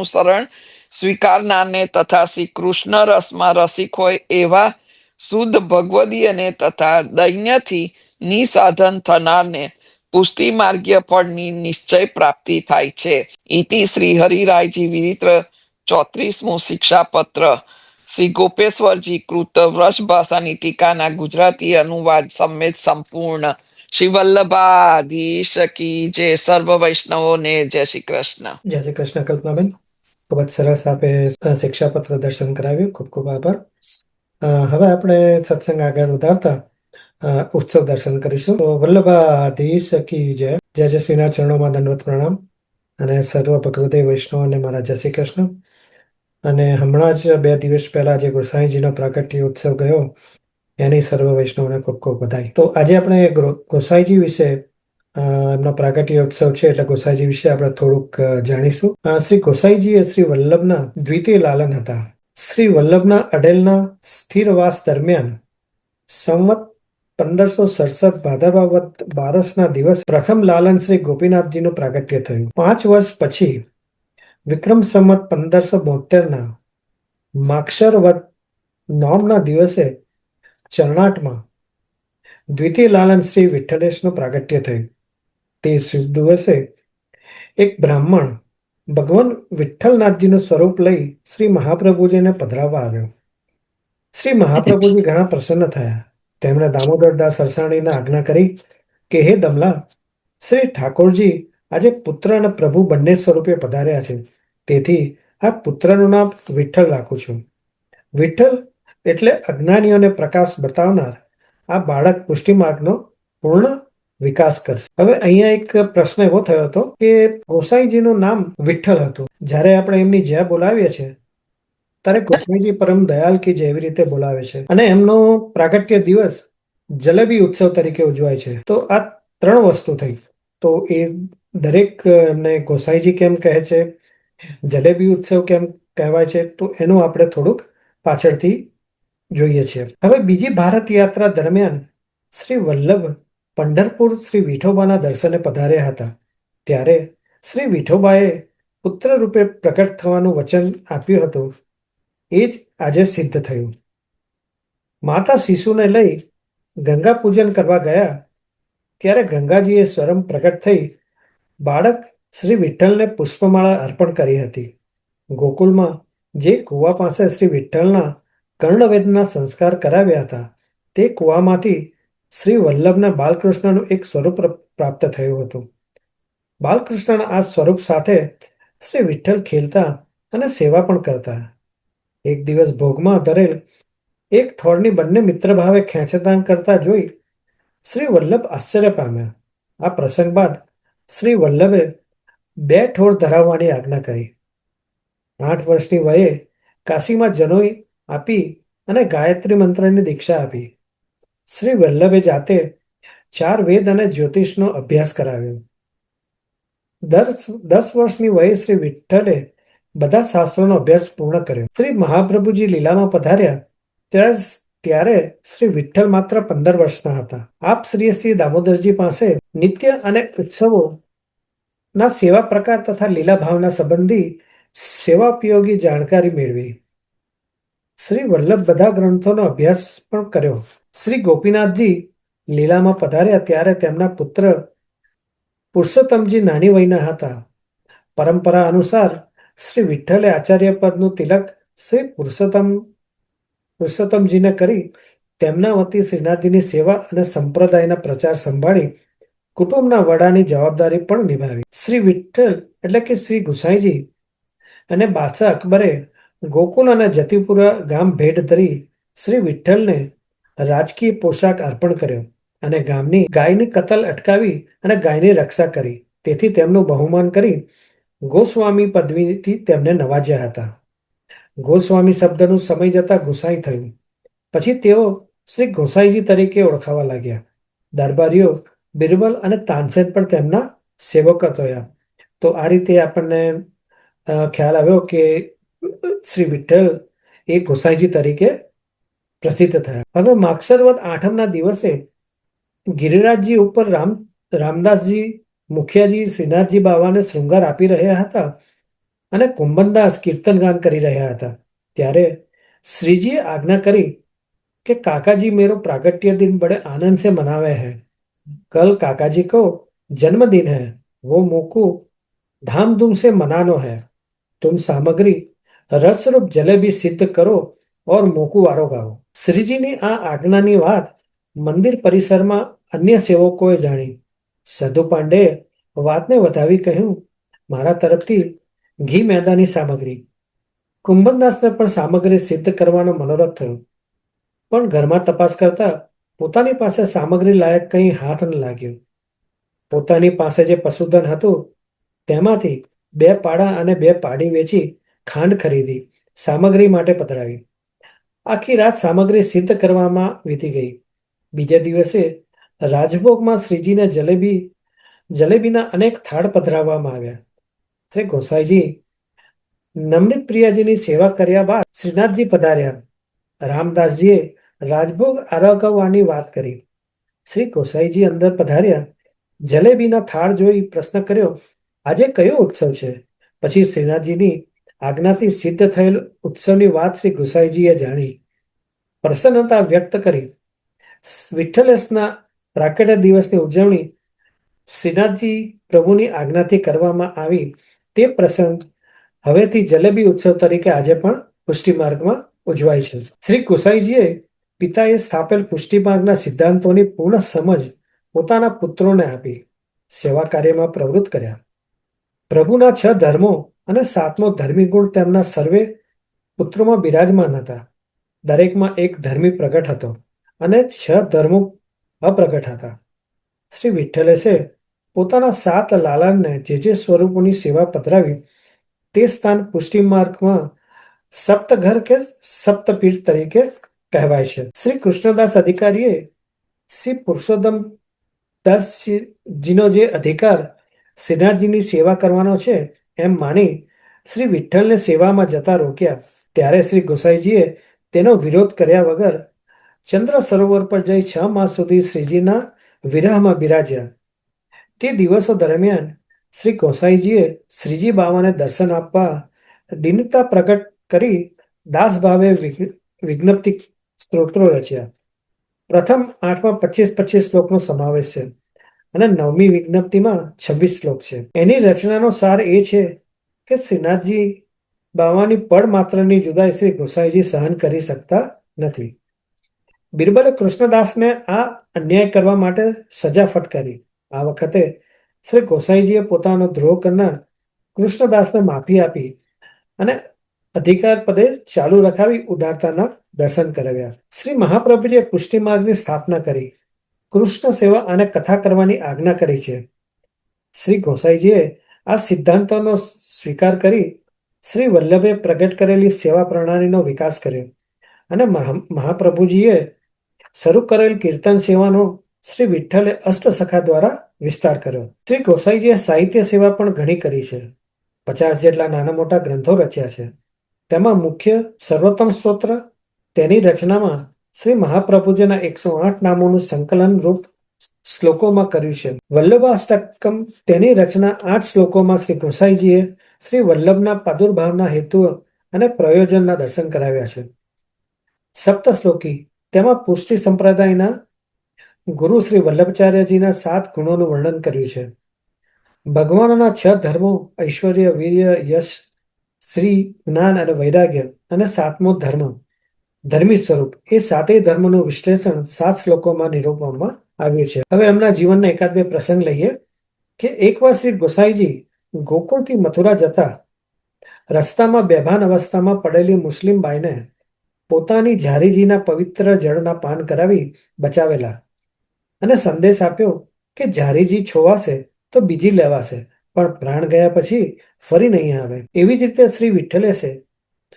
શરણ સ્વીકારનારને તથા શ્રી કૃષ્ણ રસમાં રસિક હોય એવા શુદ્ધ ભગવદીયને તથા દૈન્યથી નિસાધન થનારને પુષ્ટિ માર્ગીય ફળની નિશ્ચય પ્રાપ્તિ થાય છે. ઇતિ શ્રી હરિરાયજી વિરિત્ર 34મું શિક્ષાપત્ર શ્રી ગોપેશ્વરજી કૃત વ્રજ ભાષાની ટીકાના ગુજરાતી અનુવાદ સમેત સંપૂર્ણ. શ્રી વલ્લભાધીશ કી જય. સર્વ વૈષ્ણવોને જય શ્રી કૃષ્ણ.
જય શ્રી કૃષ્ણ કલ્પનાબેન. ખૂબ જ સરસ આપે શિક્ષાપત્ર દર્શન કરાવ્યું. ખૂબ ખૂબ આભાર. હવે આપણે સત્સંગ આગળ વધારતા ઉત્સવ દર્શન કરીશું. તો વલ્લભાધીશ કી જય. જય જય શ્રીના ચરણોમાં દંડવત પ્રણામ અને સર્વ ભગવદે વૈષ્ણવને મારા જય શ્રી કૃષ્ણ. અને હમણાં જ 2 દિવસ પહેલા જે ગોસાઈજીનો પ્રાગટ્ય ઉત્સવ ગયો એની સર્વ વૈષ્ણવને ખૂબ ખૂબ વધાઈ. તો આજે આપણે ગોસાઈજી વિશે એમનો પ્રાગટ્ય ઉત્સવ છે એટલે ગોસાઈજી વિશે આપણે થોડુંક જાણીશું. શ્રી ગોસાઈજી એ શ્રી વલ્લભના દ્વિતીય લાલન હતા. શ્રી વલ્લભના અડેલના સ્થિરવાસ દરમિયાન સંવત 1567 ભાદરવા વદ 12ના દિવસ પ્રથમ લાલન શ્રી ગોપીનાથજીનું પ્રાગટ્ય થયું. 5 વર્ષ પછી વિક્રમ સંવત 1572ના માક્ષર વદ 9ના દિવસે ચરણાટમાં દ્વિતીય લાલન શ્રી વિઠ્ઠલેશનું પ્રાગટ્ય થયું. તે શુભ દિવસે એક બ્રાહ્મણ ભગવાન વિઠ્ઠલનાથજીનું સ્વરૂપ લઈ શ્રી મહાપ્રભુજીને પધરાવવા આવ્યો. શ્રી મહાપ્રભુજી ઘણા પ્રસન્ન થયા. તેમણે દામોદરદાસ સરસાણીને આજ્ઞા કરી કે હે દમલા, શ્રી ઠાકોરજી આજે પુત્ર અને પ્રભુ બંને સ્વરૂપે પધાર્યા છે, તેથી આ પુત્રનું નામ વિઠ્ઠલ રાખું છું. વિઠ્ઠલ એટલે અજ્ઞાનીઓને પ્રકાશ બતાવનાર આ બાળક પુષ્ટિ માર્ગનો પૂર્ણ વિકાસ કરશે. હવે અહીંયા એક પ્રશ્ન એવો થયો હતો કે ગોસાઈજીનું નામ વિઠ્ઠલ હતું. જ્યારે આપણે એમની જ્યાં બોલાવીએ છીએ ત્યારે ગોસાઈજી પરમ દયાલ કી જય એવી રીતે બોલાવે છે અને એમનો પ્રાગટ્ય દિવસ જલેબી ઉત્સવ તરીકે ઉજવાય છે. તો આ 3 વસ્તુ થઈ. તો એ દરેક એમને ગોસાઈજી કેમ કહે છે, જલેબી ઉત્સવ કેમ કહેવાય છે, તો એનું આપણે થોડુંક પાછળથી જોઈએ છીએ. હવે બીજી ભારત યાત્રા દરમિયાન શ્રી વલ્લભ પંઢરપુર શ્રી વિઠોબાના દર્શને પધાર્યા હતા. ત્યારે શ્રી વિઠોબાએ પુત્ર રૂપે પ્રગટ થવાનું વચન આપ્યું હતું. એ જ આજે સિદ્ધ થયું. માતા શિશુને લઈ ગંગા પૂજન કરવા ગયા ત્યારે ગંગાજીએ સ્વયં પ્રગટ થઈ બાળક શ્રી વિઠ્ઠલને પુષ્પમાળા અર્પણ કરી હતી. ગોકુલમાં જે કુવા પાસે શ્રી વિઠ્ઠલના કર્ણવેદના સંસ્કાર કરાવ્યા હતા તે કુવામાંથી શ્રી વલ્લભને બાલકૃષ્ણનું એક સ્વરૂપ પ્રાપ્ત થયું હતું. બાલકૃષ્ણના આ સ્વરૂપ સાથે શ્રી વિઠ્ઠલ ખેલતા અને સેવા પણ કરતા. એક દિવસ ભોગમાં ધરેલ એક થોરની બંને મિત્રભાવે ખેંચતાણ કરતા જોઈ શ્રી વલ્લભ આશ્ચર્ય પામ્યા. આ પ્રસંગ બાદ શ્રી વલ્લભે 2 ઠોર ધરાવવાની આજ્ઞા કરી. 8 વર્ષની વયે કાશીમાં જનોઈ આપી અને ગાયત્રી મંત્રની દીક્ષા આપી. શ્રી વલ્લભે જાતે 4 વેદ અને જ્યોતિષનો અભ્યાસ કરાવ્યો. 10 વર્ષની વયે શ્રી વિઠ્ઠલે બધા શાસ્ત્રોનો અભ્યાસ પૂર્ણ કર્યો. શ્રી મહાપ્રભુજી લીલામાં પધાર્યા ત્યારે શ્રી વિઠ્ઠલ માત્ર 15 વર્ષના હતા. આપ શ્રી દામોદરજી પાસે નિત્ય અને ઉત્સવોના સેવા પ્રકાર તથા લીલા ભાવના સંબંધી સેવાપયોગી જાણકારી મેળવી. શ્રી વલ્લભ બધા ગ્રંથોનો અભ્યાસ પણ કર્યો. શ્રી ગોપીનાથજી લીલામાં પધાર્યા ત્યારે તેમના પુત્ર પુરુષોત્તમજી નાની વયના હતા. પરંપરા અનુસાર શ્રી વિઠ્ઠલે આચાર્ય પદનું તિલક શ્રી પુરુષોત્તમજીને કરી તેમના વતી શ્રીનાથજીની સેવા અને સંપ્રદાયના પ્રચાર સંભાળી કુટુંબના વડાની જવાબદારી પણ નિભાવી. શ્રી વિઠ્ઠલ એટલે કે શ્રી ગુસાઈજી અને બાદશાહ અકબરે ગોકુલ અને જતીપુરા ગામ ભેટ ધરી શ્રી વિઠ્ઠલને રાજકીય પોશાક અર્પણ કર્યો અને ગામની ગાયની કતલ અટકાવી અને ગાયની રક્ષા કરી. તેથી તેમનું બહુમાન કરી ગોસ્વામી પદવીથી તેમને નવાજ્યા હતા. ગોસ્વામી શબ્દનું સમય જતા ગુસાઈ થયું. પછી તેઓ શ્રી ગોસાઈજી તરીકે ઓળખાવા લાગ્યા. દરબારીઓ બિરબલ અને તાનસેન પણ તેમના સેવક થયા. તો આ રીતે આપણને ખ્યાલ આવ્યો કે શ્રી વિઠ્ઠલ એ ગોસાઈજી તરીકે પ્રસિદ્ધ થયા. હવે માગસર વદ 8મના દિવસે ગિરિરાજજી ઉપર રામદાસજી મુખિયાજી શ્રીનાથજી બાવાને શૃંગાર આપી રહ્યા હતા અને કુંભનદાસ કીર્તન ગાન કરી રહ્યા હતા. ત્યારે શ્રીજીએ આજ્ઞા કરી कि काका जी मेरो प्रागट्य दिन बड़े आनंद से मनावे हैं. कल काका जी को जन्मदिन है, वो मोको धामधूम से मनानो है. तुम सामग्री रसरूप जलेबी सिद्ध करो ઓર મોકું વારો ગાવો. શ્રીજીની આ આજ્ઞાની વાત મંદિર પરિસરમાં અન્ય સેવકોએ જાણી. સધુ પાંડેએ વાતને વધાવી કહ્યું, મારા તરફથી ઘી મેદાની સામગ્રી. કુંભનદાસને પણ સામગ્રી સિદ્ધ કરવાનો મનોરથ થયો, પણ ઘરમાં તપાસ કરતા પોતાની પાસે સામગ્રી લાયક કંઈ હાથ ન લાગ્યો. પોતાની પાસે જે પશુધન હતું તેમાંથી 2 પાડા અને 2 પાડી વેચી ખાંડ ખરીદી સામગ્રી માટે પધરાવી. આખી રાત સામગ્રી સિદ્ધ કરવામાં વીતી ગઈ. બીજા દિવસે રાજભોગમાં શ્રીજીને જલેબીના અનેક થાળ પધરાવવામાં આવ્યા. શ્રી ગોસાઈજી નમૃત પ્રિયાજીની સેવા કર્યા બાદ શ્રીનાથજી પધાર્યા. રામદાસજીએ રાજભોગ આરોગવવાની વાત કરી. શ્રી ગોસાઈજી અંદર પધાર્યા. જલેબીના થાળ જોઈ પ્રશ્ન કર્યો, આજે કયો ઉત્સવ છે? પછી શ્રીનાથજીની આજ્ઞાથી સિદ્ધ થયેલ ઉત્સવની વાત શ્રી ગોસાઈજીએ જાણી પ્રસન્નતા વ્યક્ત કરી. વિઠ્ઠલેશના પ્રાકટ્ય દિવસની ઉજવણી શ્રીનાથજી પ્રભુની આજ્ઞાથી કરવામાં આવી. તે પ્રસંગ હવેથી જલેબી ઉત્સવ તરીકે આજે પણ પુષ્ટિમાર્ગમાં ઉજવાય છે. શ્રી ગોસાઈજીએ પિતાએ સ્થાપેલ પુષ્ટિમાર્ગના સિદ્ધાંતોની પૂર્ણ સમજ પોતાના પુત્રોને આપી સેવા કાર્યમાં પ્રવૃત્ત કર્યા. પ્રભુના 6 ધર્મો અને 7મો ધર્મી ગુણ તેમના સર્વે પુત્રોમાં બિરાજમાન હતા. દરેકમાં એક ધર્મી પ્રગટ હતો અને 6 ધર્મો અપ્રગટ હતા. શ્રી વિઠ્ઠલેશે પોતાના 7 લાલાને જે સ્વરૂપોની સેવા પધરાવી તે સ્થાન પુષ્ટિમાર્ગમાં સપ્તઘર કે સપ્તપીઠ તરીકે કહેવાય છે. શ્રી કૃષ્ણદાસ અધિકારીએ શ્રી પુરુષોત્તમ દાસજીનો જે અધિકાર શ્રીનાથજીની સેવા કરવાનો છે એમ માની શ્રી વિઠ્ઠલને સેવામાં જતા રોક્યા. ત્યારે શ્રી ગોસાઈજીએ તેનો વિરોધ કર્યા વગર ચંદ્ર સરોવર પર જઈ 6 માસ સુધી શ્રીજીના વિરહમાં બિરાજ્યા. તે દિવસો દરમિયાન શ્રી ગોસાઈજીએ શ્રીજી બાવાને દર્શન આપવા દીનતા પ્રગટ કરી દાસભાવે વિજ્ઞપ્તિ સ્તોત્રો રચ્યા. પ્રથમ 8માં 25 શ્લોકનો સમાવેશ છે અને 9મી વિજ્ઞપ્તિમાં 26 શ્લોક છે. એની રચનાનો સાર એ છે કે શ્રીનાથજી બાવાની પળ માત્રની જુદાઈ શ્રી ગોસાઈજી સહન કરી શકતા નથી. બિરબલે કૃષ્ણદાસને આ અન્યાય કરવા માટે સજા ફટકારી. આ વખતે શ્રી ગોસાઈજીએ પોતાનો દ્રોહ કરનાર કૃષ્ણદાસને માફી આપી અને અધિકાર પદે ચાલુ રખાવી ઉદારતાના દર્શન કરાવ્યા. શ્રી મહાપ્રભુજીએ પુષ્ટિમાર્ગની સ્થાપના કરી. કૃષ્ણ સેવા અને કથા કરવાની આજ્ઞા કરી છે. શ્રી ગોસાઈજીએ આ સિદ્ધાંતોનો સ્વીકાર કરી શ્રી વલ્લભે પ્રગટ કરેલી સેવા પ્રણાલીનો વિકાસ કર્યો અને મહાપ્રભુજીએ શરૂ કરેલ કીર્તન સેવાનો શ્રી વિઠ્ઠલે અષ્ટસખા દ્વારા વિસ્તાર કર્યો. શ્રી ગોસાઈજીએ સાહિત્ય સેવા પણ ઘણી કરી છે. 50 જેટલા નાના મોટા ગ્રંથો રચ્યા છે. તેમાં મુખ્ય સર્વોત્તમ સ્તોત્ર તેની રચનામાં શ્રી મહાપ્રભુજીના 108 નામોનું સંકલન રૂપ શ્લોકોમાં કર્યું છે. વલ્લભાષ્ટકમ તેની રચના 8 શ્લોકોમાં શ્રી ગોસાઈજીએ શ્રી વલ્લભના પ્રાદુર્ભાવના હેતુ અને પ્રયોજનના દર્શન કરાવ્યા છે. સપ્તશ્લોકી તેમાં પુષ્ટિ સંપ્રદાયના ગુરુ શ્રી વલ્લભાચાર્યજીના 7 ગુણોનું વર્ણન કર્યું છે. ભગવાનના 6 ધર્મો ઐશ્વર્ય, વીર્ય, યશ, શ્રી, જ્ઞાન અને વૈરાગ્ય અને 7મો ધર્મ ધર્મી સ્વરૂપ એ 7 ધર્મનું વિશ્લેષણ 7 શ્લોકોમાં નિરૂપવામાં આવ્યું છે. હવે એમના જીવનના એકાદ બે પ્રસંગ લઈએ કે એકવાર શ્રી ગોસાઈજી ગોકુળથી મથુરા જતા રસ્તામાં બેભાન અવસ્થામાં પડેલી મુસ્લિમ બાઈને પોતાની ઝારીજીના પવિત્ર જળના પાન કરાવી બચાવેલા અને સંદેશ આપ્યો કે ઝારીજી છોવાશે તો બીજી લેવાશે, પણ પ્રાણ ગયા પછી ફરી નહીં આવે. એવી જ રીતે શ્રી વિઠ્ઠલેશે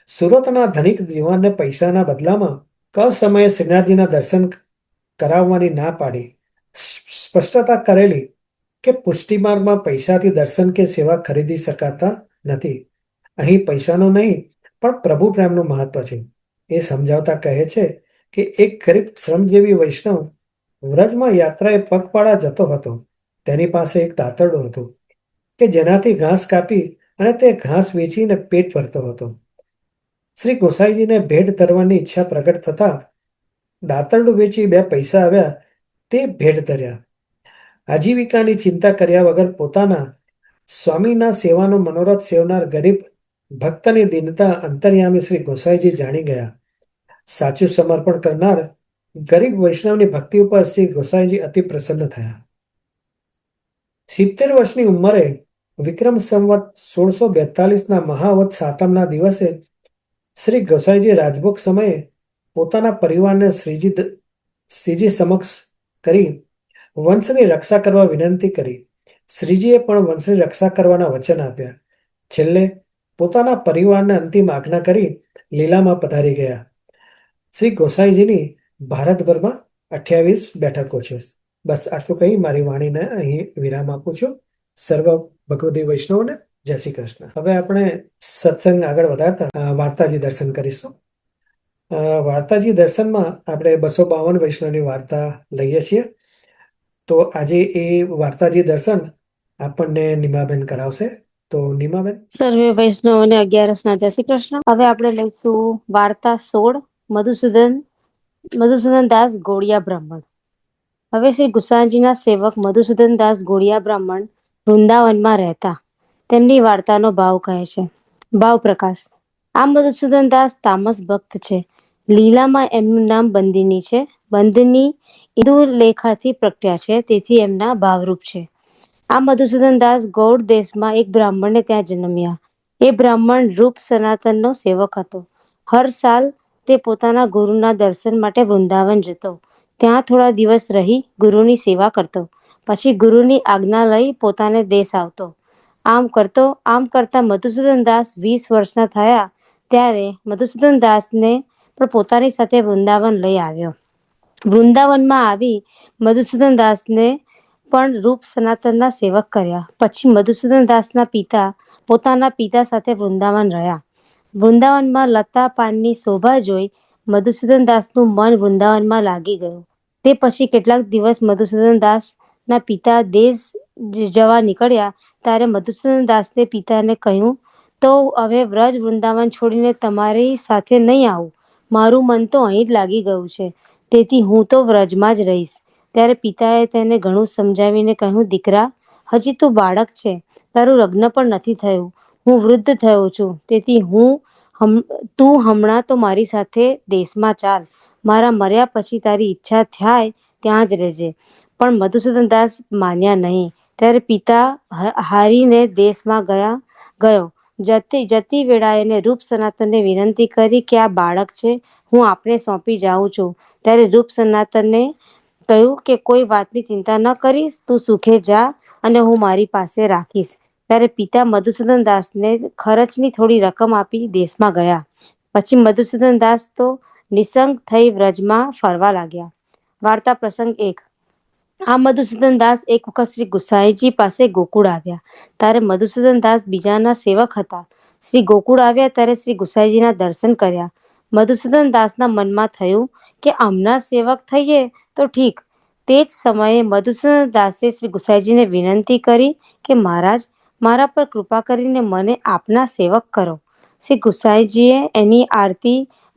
સુરતના ધનિક દિવાનને પૈસાના બદલામાં સમયે શ્રીનાથજીના દર્શન કરાવવાની ના પાડી સ્પષ્ટતા કરેલી કે પુષ્ટિમાર્ગમાં પૈસાથી દર્શન કે સેવા ખરીદી શકાતા નથી. અહીં પૈસાનું નહીં પણ પ્રભુ પ્રેમનું મહત્વ છે. એ સમજાવતા કહે છે કે એક ગરીબ શ્રમજીવી વૈષ્ણવ વ્રજમાં યાત્રાએ પગપાળા જતો હતો. તેની પાસે એક દાંતરડું હતું કે જેનાથી ઘાસ કાપી અને તે ઘાસ વેચીને પેટ ભરતો હતો. શ્રી ગોસાઈજીને ભેટ ધરવાની ઈચ્છા પ્રગટ થતા દાંતરડું વેચી 2 પૈસા આવ્યા તે ભેટ ધર્યા. આજીવિકાની ચિંતા કર્યા વગર પોતાના સ્વામીના સેવાનો મનોરથ સેવનાર ગરીબ ભક્તની દીનતા અંતર્યામી શ્રી ગોસાઈજી જાણી ગયા સાચું સમર્પણ કરનાર ગરીબ વૈષ્ણવની ભક્તિ ઉપર શ્રી ગોસાઈજી અતિ પ્રસન્ન થયા. 70 વર્ષની ઉંમરે વિક્રમ સંવત 1642ના મહાવત સાતમના દિવસે શ્રી ગોસાઈજી રાજભોગ સમયે પોતાના પરિવારને શ્રીજી સમક્ષ કરી વંશની રક્ષા કરવા વિનંતી કરી. શ્રીજીએ પણ વંશની રક્ષા કરવાના વચન આપ્યા. છેલ્લે પોતાના પરિવારને અંતિમ આજ્ઞા કરી લીલામાં પધારી ગયા. શ્રી ગોસાઈજીની ભારતભરમાં 28 બેઠકો છે. બસ આટલું કહી મારી વાણીને અહીં વિરામ આપું છું. સર્વ ભગવદી વૈષ્ણવોને જય શ્રી કૃષ્ણ. હવે આપણે સત્સંગ આગળ વધારતા વાર્તાજી દર્શન કરીશું. વાર્તાજી દર્શનમાં આપણે 252 વૈષ્ણવની વાર્તા લઈએ છીએ. તો આજે એ વાર્તાજી દર્શન આપણને નીમાબેન કરાવશે. તો નીમાબેન.
સર્વે વૈષ્ણવોને 11 જય શ્રી કૃષ્ણ. હવે આપણે લઈશું વાર્તા 16 મધુસૂદન દાસ ગોળિયા બ્રાહ્મણ. હવે શ્રી ગુસાઈજીના સેવક મધુસૂદન દાસ ગોળિયા બ્રાહ્મણ વૃંદાવનમાં રહેતા. તેમની વાર્તાનો ભાવ કહે છે. ભાવ પ્રકાશ. આ મધુસૂદન દાસ તામસ ભક્ત છે. લીલામાં એમનું નામ બંદિની છે. બંદિની ઇન્દુ લેખાથી પ્રગટ્યા છે, તેથી એમના ભાવરૂપ છે. આ મધુસૂદન દાસ ગૌડ દેશમાં એક બ્રાહ્મણને ત્યાં જન્મ્યા. એ બ્રાહ્મણ રૂપ સનાતનનો સેવક હતો. હર સાલ તે પોતાના ગુરુના દર્શન માટે વૃંદાવન જતો. ત્યાં થોડા દિવસ રહી ગુરુની સેવા કરતો. પછી ગુરુની આજ્ઞા લઈ પોતાને દેશ આવતો. આમ કરતા મધુસૂદન દાસ 20 વર્ષના થયા ત્યારે મધુસૂદન દાસને પણ પોતાની સાથે વૃંદાવન લઈ આવ્યો. વૃંદાવનમાં આવી મધુસૂદન દાસને પણ રૂપ સનાતનના સેવક કર્યા. પછી મધુસૂદન દાસના પિતા પોતાના પિતા સાથે વૃંદાવન રહ્યા. વૃંદાવનમાં લતા પાનની શોભા જોઈ મધુસૂદન દાસનું મન વૃંદાવનમાં લાગી ગયું. તે પછી કેટલાક દિવસ મધુસૂદન દાસના પિતા દેશ જવા નીકળ્યા ત્યારે મધુસૂદન દાસને પિતાને કહ્યું, તો હવે વ્રજ વૃંદાવન છોડીને તમારી સાથે નહીં આવું. મારું મન તો અહીં જ લાગી ગયું છે, તેથી હું તો વ્રજમાં જ રહીશ. ત્યારે પિતાએ તેને ઘણું સમજાવીને કહ્યું, દીકરા, હજી તું બાળક છે, તારું લગ્ન પણ નથી થયું. હું વૃદ્ધ થયો છું, તેથી તું હમણાં તો મારી સાથે દેશમાં ચાલ. મારા મર્યા પછી તારી ઈચ્છા થાય ત્યાં જ રહેજે. પણ મધુસૂદન દાસ માન્યા નહીં. ત્યારે પિતા હારીને દેશમાં ગયો. જતી વેળાએ એને રૂપ સનાતનને વિનંતી કરી કે આ બાળક છે, હું આપને સોંપી જાઉં છું. ત્યારે રૂપ સનાતને કહ્યું કે કોઈ વાતની ચિંતા ન કરીશ, તું સુખે જા અને હું મારી પાસે રાખીશ. ત્યારે પિતા મધુસૂદન દાસને ખર્ચની થોડી રકમ આપી દેશમાં ગયા. પછી મધુસૂદન દાસ તો નિસંગ થઈ વ્રજમાં ફરવા લાગ્યા. વાર્તા પ્રસંગ 1. આ મધુસૂદન દાસ એક વખત શ્રી ગુસાઈજી પાસે ગોકુળ આવ્યા. ત્યારે મધુસૂદન દાસ બીજાના સેવક હતા. શ્રી ગોકુળ આવ્યા ત્યારે શ્રી ગુસાઈજીના દર્શન કર્યા. મધુસૂદન દાસના મનમાં થયું કે આમના સેવક થઈએ તો ઠીક. તે જ સમયે મધુસૂદન દાસે શ્રી ગુસાઈજીને વિનંતી કરી કે મહારાજ, મારા પર કૃપા કરીને મને આપના સેવક કરો. શ્રી ગુસાઈજીએ એની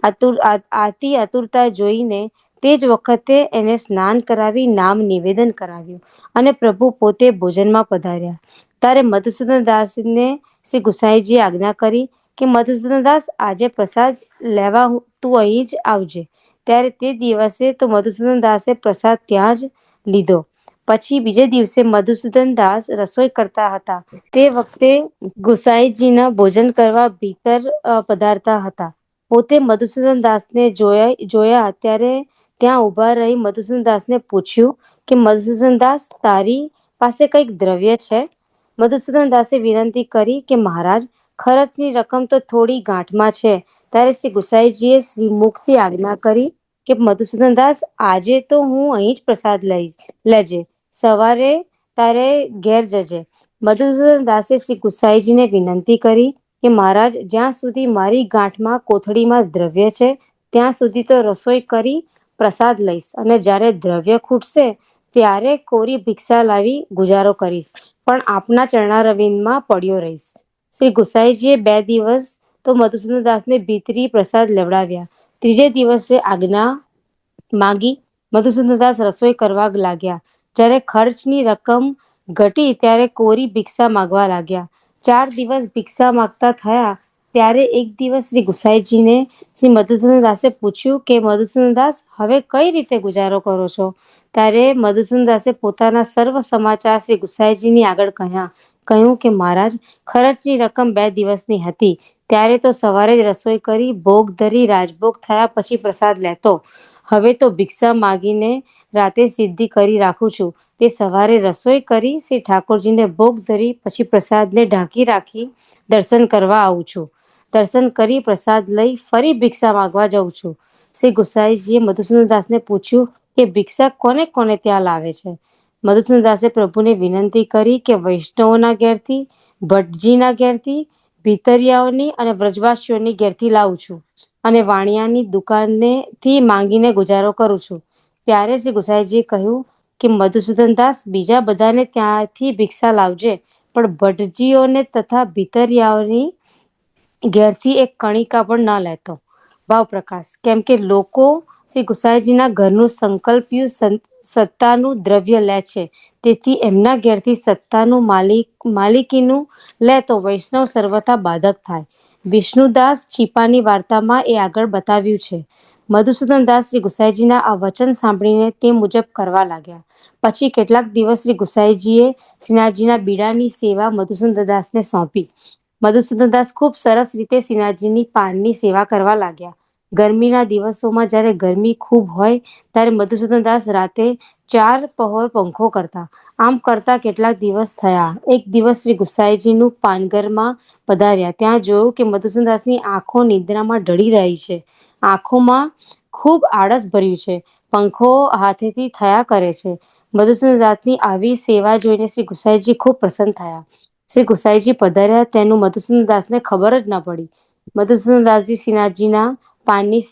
આતુરતા જોઈને તે જ વખતે એને સ્નાન કરાવી નામ નિવેદન કરાવ્યું અને પ્રભુ પોતે ભોજનમાં પધાર્યા. ત્યારે મધુસૂદન દાસને શ્રી ગુસાઈજીએ આજ્ઞા કરી કે મધુસૂદન દાસ, આજે પ્રસાદ લેવા તું અહીં જ આવજે. ત્યારે તે દિવસે તો મધુસૂદન દાસે પ્રસાદ ત્યાં જ લીધો. પછી બીજે દિવસે મધુસૂદન દાસ રસોઈ કરતા હતા. તે વખતે ગુસાઈજીના ભોજન કરવા ભીતર પધારતા હતા. પોતે મધુસૂદન દાસને જોયા ત્યારે ત્યાં ઊભા રહી મધુસૂદન દાસને પૂછ્યું કે મધુસૂદન દાસ, તારી પાસે કંઈક દ્રવ્ય છે? મધુસૂદન દાસે વિનંતી કરી કે મહારાજ, ખર્ચની રકમ તો થોડી ગાંઠમાં છે. ત્યારે શ્રી ગુસાઈજીએ શ્રી મુખથી આજ્ઞા કરી કે મધુસૂદન દાસ, આજે તો હું અહીં જ પ્રસાદ લેજે, સવારે તારે ઘેર જજે. મધુસૂદન દાસે શ્રી ગુસાઈજીને વિનંતી કરી કે મહારાજ, જ્યાં સુધી મારી ગાંઠમાં કોથળીમાં દ્રવ્ય છે ત્યાં સુધી તો રસોઈ કરી પ્રસાદ લઈશ, અને જ્યારે દ્રવ્ય ખૂટશે ત્યારે કોરી ભિક્ષા લાવી ગુજારો કરીશ, પણ આપના ચરણારવિંદમાં પડ્યો રહીશ. શ્રી ગુસાઈજીએ 2 દિવસ તો મધુસૂદન દાસને ભીતરી પ્રસાદ લેવડાવ્યા. ત્રીજે દિવસે આજ્ઞા માંગી મધુસૂદન દાસ રસોઈ કરવા લાગ્યા. જ્યારે ખર્ચની રકમ ઘટી ત્યારે કોરી ભિક્ષા માંગવા લાગ્યા. 4 દિવસ ભિક્ષા માંગતા થયા ત્યારે એક દિવસ શ્રી ગુસાઈજીને શ્રી મધુસૂદન દાસે પૂછ્યું કે મધુસૂદન દાસ, હવે કઈ રીતે ગુજારો કરો છો? ત્યારે મધુસૂદન દાસે પોતાના સર્વ સમાચાર શ્રી ગુસાઈજીની આગળ કહ્યું કે મહારાજ, ખર્ચની રકમ 2 દિવસની હતી. ત્યારે તો સવારે જ રસોઈ કરી ભોગ ધરી રાજભોગ થયા પછી પ્રસાદ લેતો. હવે તો ભિક્ષા માગીને રાતે સિદ્ધિ કરી રાખું છું. તે સવારે રસોઈ કરી શ્રી ઠાકોરજીને ભોગ ધરી પછી પ્રસાદને ઢાંકી રાખી દર્શન કરવા આવું છું. દર્શન કરી પ્રસાદ લઈ ફરી ભિક્ષા માંગવા જાઉં છું. શ્રી ગુસાઈજીએ મધુસૂદન દાસને પૂછ્યું કે ભિક્ષા કોને કોને ત્યાં લાવે છે? મધુસૂદન દાસે પ્રભુને વિનંતી કરી કે વૈષ્ણવોના ઘેરથી, ભટ્ટજીના ઘેરથી, ભીતરિયાઓની અને વ્રજવાસીઓની ઘેરથી લાવું છું અને વાણિયાની દુકાનેથી માંગીને ગુજારો કરું છું. ત્યારે શ્રી ગુસાઈજીએ કહ્યું કે મધુસૂદન દાસ, બીજા બધાને ત્યાંથી ભિક્ષા લાવજે, પણ ભટ્ટજીઓને તથા ભીતરિયાઓની ઘેરથી એક કણિકા પણ ન લેતો. ભાવ પ્રકાશ. કેમ કે લોકો શ્રી ગુસાઈજીના ઘરનું સંકલ્પ્યું સત્તાનું દ્રવ્ય લે છે, તેથી એમના ઘેરથી સત્તાનું માલિકીનું લે તો વૈષ્ણવ સર્વથા બાધક થાય. વિષ્ણુદાસ છીપાની વાર્તામાં એ આગળ બતાવ્યું છે. મધુસૂદન દાસ શ્રી ગુસાઈજીના આ વચન સાંભળીને તે મુજબ કરવા લાગ્યા. પછી કેટલાક દિવસ શ્રી ગુસાઈજીએ શ્રીનાથજીના બીડાની સેવા મધુસૂદન દાસને સોંપી. મધુસૂદન દાસ ખૂબ સરસ રીતે શ્રીનાથજીની પાનની સેવા કરવા લાગ્યા. ગરમીના દિવસોમાં જ્યારે ગરમી ખૂબ હોય ત્યારે મધુસૂદન દાસ રાતે 4 પહોર પંખો કરતા. આમ કરતા કેટલાક દિવસ થયા. એક દિવસ શ્રી ગુસાઈજીનું પાનઘરમાં પધાર્યા. ત્યાં જોયું કે મધુસૂદન દાસની આંખો નિદ્રામાં ઢળી રહી છે. આંખોમાં ખૂબ આળસ ભર્યું છે. પંખો હાથેથી થયા કરે છે. મધુસૂદન દાસની આવી સેવા જોઈને શ્રી ગુસાઈજી ખૂબ પ્રસન્ન થયા. શ્રી ગુસાઈજી પધાર્યા તેનું મધુસૂદન દાસને ખબર જ ન પડી. મધુસૂદન દાસજી શ્રીનાથજીના પાનની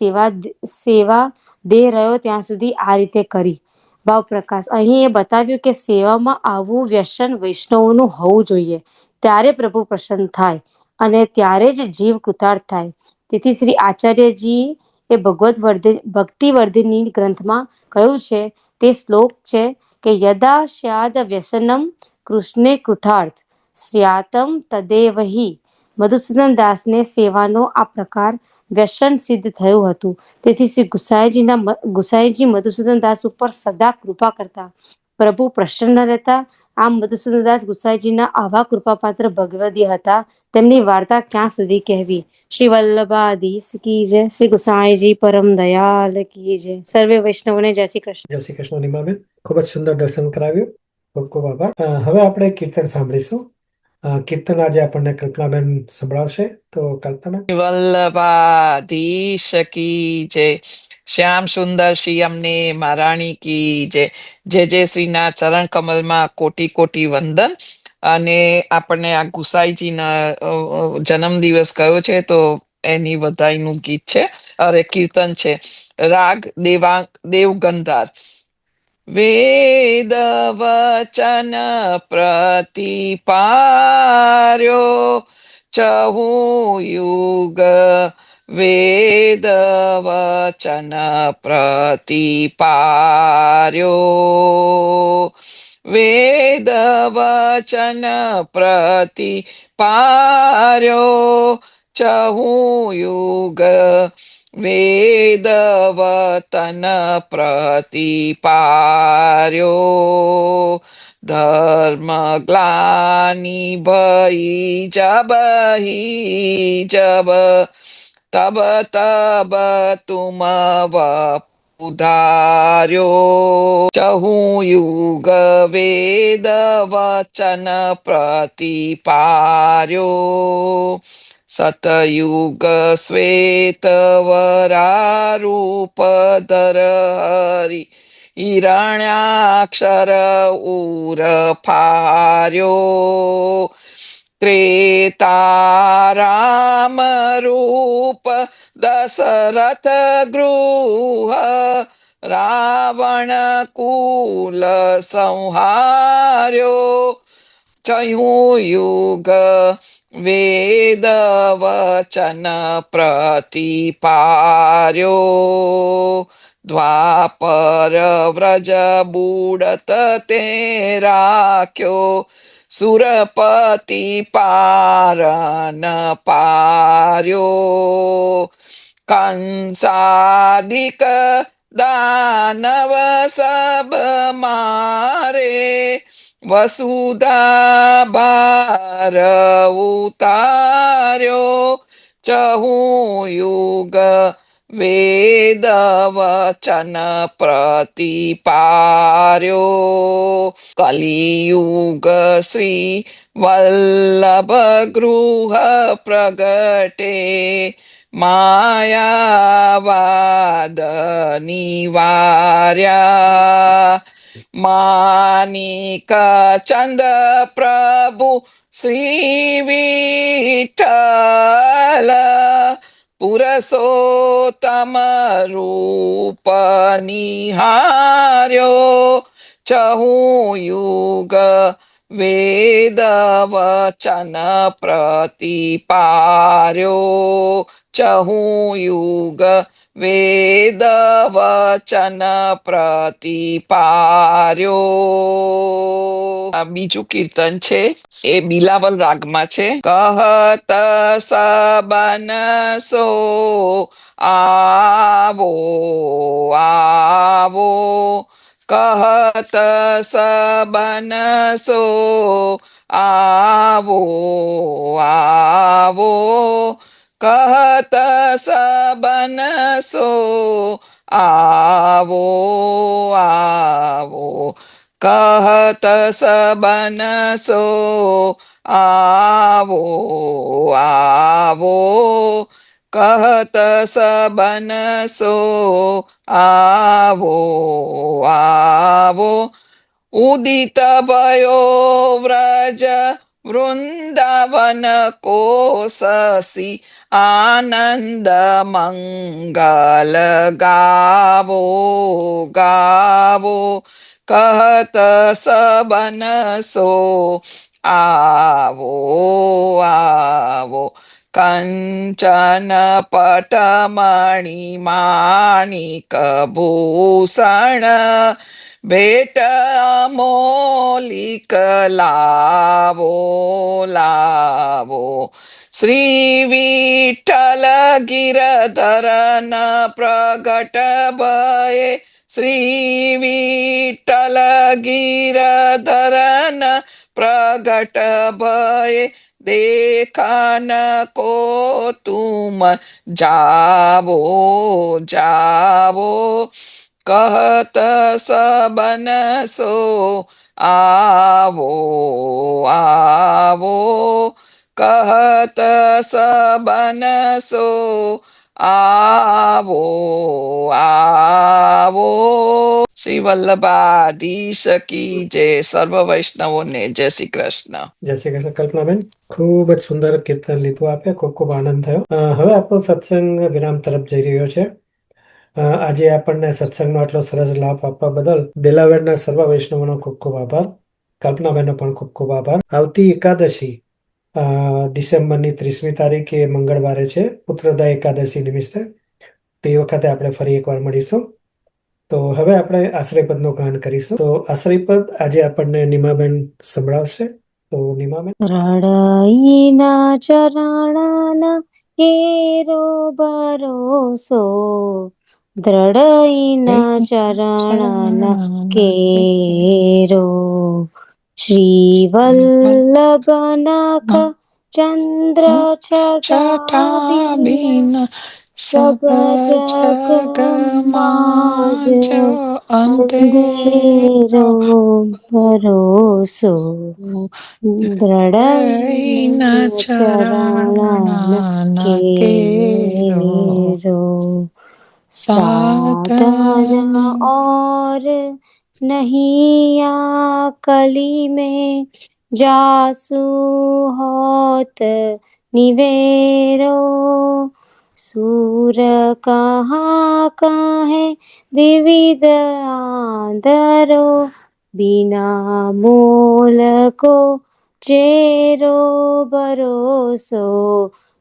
સેવા દેહ રહ્યો ત્યાં સુધી આ રીતે કરી. ભાવ પ્રકાશ. અહીં એ બતાવ્યું કે સેવામાં આવું વ્યસન વૈષ્ણવોનું હોવું જોઈએ. ત્યારે પ્રભુ પ્રસન્ન થાય અને ત્યારે જ જીવ કૃતાર્થ થાય. તેથી શ્રી આચાર્યજી એ ભક્તિવર્ધિની ગ્રંથમાં કહ્યું છે, તે શ્લોક છે કે યદા સ્યાદ વ્યસનમ કૃષ્ણે કૃતાર્થ સ્યાતમ તદેવહી. મધુસૂદન દાસને સેવાનો આ પ્રકાર વ્યસન સિદ્ધ થયું હતું. તેથી શ્રી ગુસાઈજી મધુસૂદન દાસ ઉપર સદા કૃપા કરતા. પ્રભુ પ્રસન્ન રહેતા. આમ મધુસૂદન દાસ ગુસાઈજીના આવા કૃપાપાત્ર ભગવદીય હતા. તેમની વાર્તા ક્યાં સુધી કહેવી. શ્રી વલ્લભાધીશ કી જય. શ્રી ગુસાઈજી પરમ દયાલ કી જય. સર્વે વૈષ્ણવને જય શ્રી કૃષ્ણ.
જય શ્રી કૃષ્ણ નિમાબેન, ખૂબ જ સુંદર દર્શન કરાવ્યું. ખૂબ ખૂબ આભાર. હવે આપણે કીર્તન સાંભળીશું. કીર્તન આજે આપણને કલ્પનાબેન સંભળાવશે. તો કલ્પના.
વલ્લભાધીશ કી જય. શ્યામ સુંદર શ્રી અમને મહારાણી કી જય. જય જય શ્રીના ચરણ કમલમાં કોટી કોટી વંદન. અને આપણને આ ગુસાઈજીના જન્મ દિવસ કયો છે તો એની વધાઈનું ગીત છે, અરે કીર્તન છે. રાગ દેવગંધાર. વેદ વચન પ્રતિપાર્યો ચહુ યુગ. વેદ વચન પ્રતિપાર્યો. વેદ વચન પ્રતિપાર્યો ચહુ યુગ. વેદ વતન પ્રતિપાર્યો. ધર્મ ગ્લાનિ ભઈ જબ હિ જબ. તબ તબ તુમ ઉધાર્યો. ચહુ યુગ વેદ વચન પ્રતિપાર્યો. સતયુગ શ્વેત વરારૂપ ધર હરિ હિરણ્યાક્ષર ઉર ફાર્યો. ત્રેતા રામ રૂપ દશરથ ગૃહ. રાવણ કુલ સંહાર્યો. ચહુ યુગ વેદ વચન પ્રતિપાર્યો. દ્વાપર વ્રજ બુડત તે રાખ્યો. સુરપતિ પારન પાર્યો કંસાદિક દાનવ સબ મારે વસુધા ભાર ઉતાર્યો ચહું યુગ વેદ વચન પ્રતિપાર્યો કલિયુગ શ્રી વલ્લભ ગૃહ પ્રગટે માયાવાદ નિવાર્યા માનિક ચંદ પ્રભુ શ્રી વિઠ્ઠલ પુરુષોત્તમ રૂપ નિહાર્યો ચહું યુગ વેદ વચન પ્રતિપાર્યો ચહું યુગ વેદ વચન પ્રતિપાર્યો. આ બીજું કીર્તન છે એ બિલાવલ રાગમાં છે. કહત સબન સો આવો આવો કહત સબન સો આવો આવો કહત સબન સો આવો આવો કહત સબન સો આવો આવો કહત સબન સો આવો આવો ઉદિત भयो વ્રજ વૃંદાવન કોસસી આનંદ મંગલ ગાવો ગાવો કહત સબન સો આવો આવો કંચન પટમણિ માણિક ભૂષણ ભેટ અમોલિક લાવો લાવો શ્રી વિઠ્ઠલ ગિરધરન પ્રગટ ભયે શ્રી વિઠ્ઠલ ગિરધરન પ્રગટ ભયે દેખન કો તુમ જાવો જાવો કહત સબન સો આવો આવો કહત સબન સો આવો આવો. શ્રી વલ્લભાધીશ કી જય. સર્વ વૈષ્ણવોને જય શ્રી કૃષ્ણ.
જય શ્રી કૃષ્ણ. કલ્પનાબેન, ખૂબ જ સુંદર કીર્તન લીધું આપે, ખૂબ ખૂબ આનંદ થયો. હવે આપણો સત્સંગ વિરામ તરફ જઈ રહ્યો છે. આજે આપણને સત્સંગનો આટલો સરસ લાભ આપવા બદલ દેલાવેરના સર્વ વૈષ્ણવોનો ખૂબ ખૂબ આભાર. કલ્પનાબેનનો પણ ખૂબ ખૂબ આભાર. આવતી એકાદશી ડિસેમ્બરની 30મી તારીખે મંગળવારે છે, પુત્રદા એકાદશી નિમિત્તે. તે વખતે આપણે ફરી એકવાર મળીશું. તો હવે આપણે આશ્રયપદનું ગાન કરીશું. તો આશ્રયપદ આજે આપણને નીમાબેન સંભળાવશે. તો નીમાબેન.
રડઈના ચરણના કેરો ભરોસો, દ્રઢઈના ચરણના કેરો, શ્રી વલ્લભનખ ચંદ્ર છટાબીન સબ જગમાં જ અંધેરો ભરોસો, દ્રઢઈના ચરણના કેરો, साधन और नहीं आ कली में, जासु होत निवेरो, सूर कहाँ कहे द्विविध आंधरो, बिना मोल को चेरो भरोसो,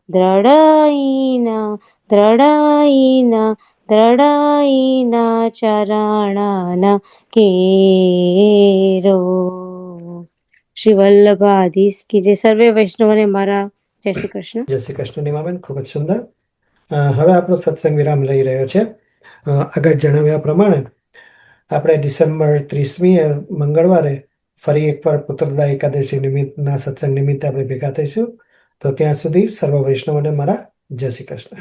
દ્રઢઈના દ્રઢઈના દ્રઢઈના ચરણના કેરો. શ્રી વલ્લભાધીશ કી જય. સર્વે વૈષ્ણવોને મારા જય શ્રી કૃષ્ણ.
જય શ્રી કૃષ્ણ નીમાબેન, ખૂબ જ સુંદર. હવે આપણો સત્સંગ વિરામ લઈ રહ્યો છે. આગળ જણાવ્યા પ્રમાણે આપણે ડિસેમ્બર 30મી મંગળવારે ફરી એકવાર પુત્રદા એકાદશી નિમિત્તના સત્સંગ નિમિત્તે આપણે ભેગા થઈશું. તો ત્યાં સુધી સર્વ વૈષ્ણવોને મારા જય શ્રી કૃષ્ણ.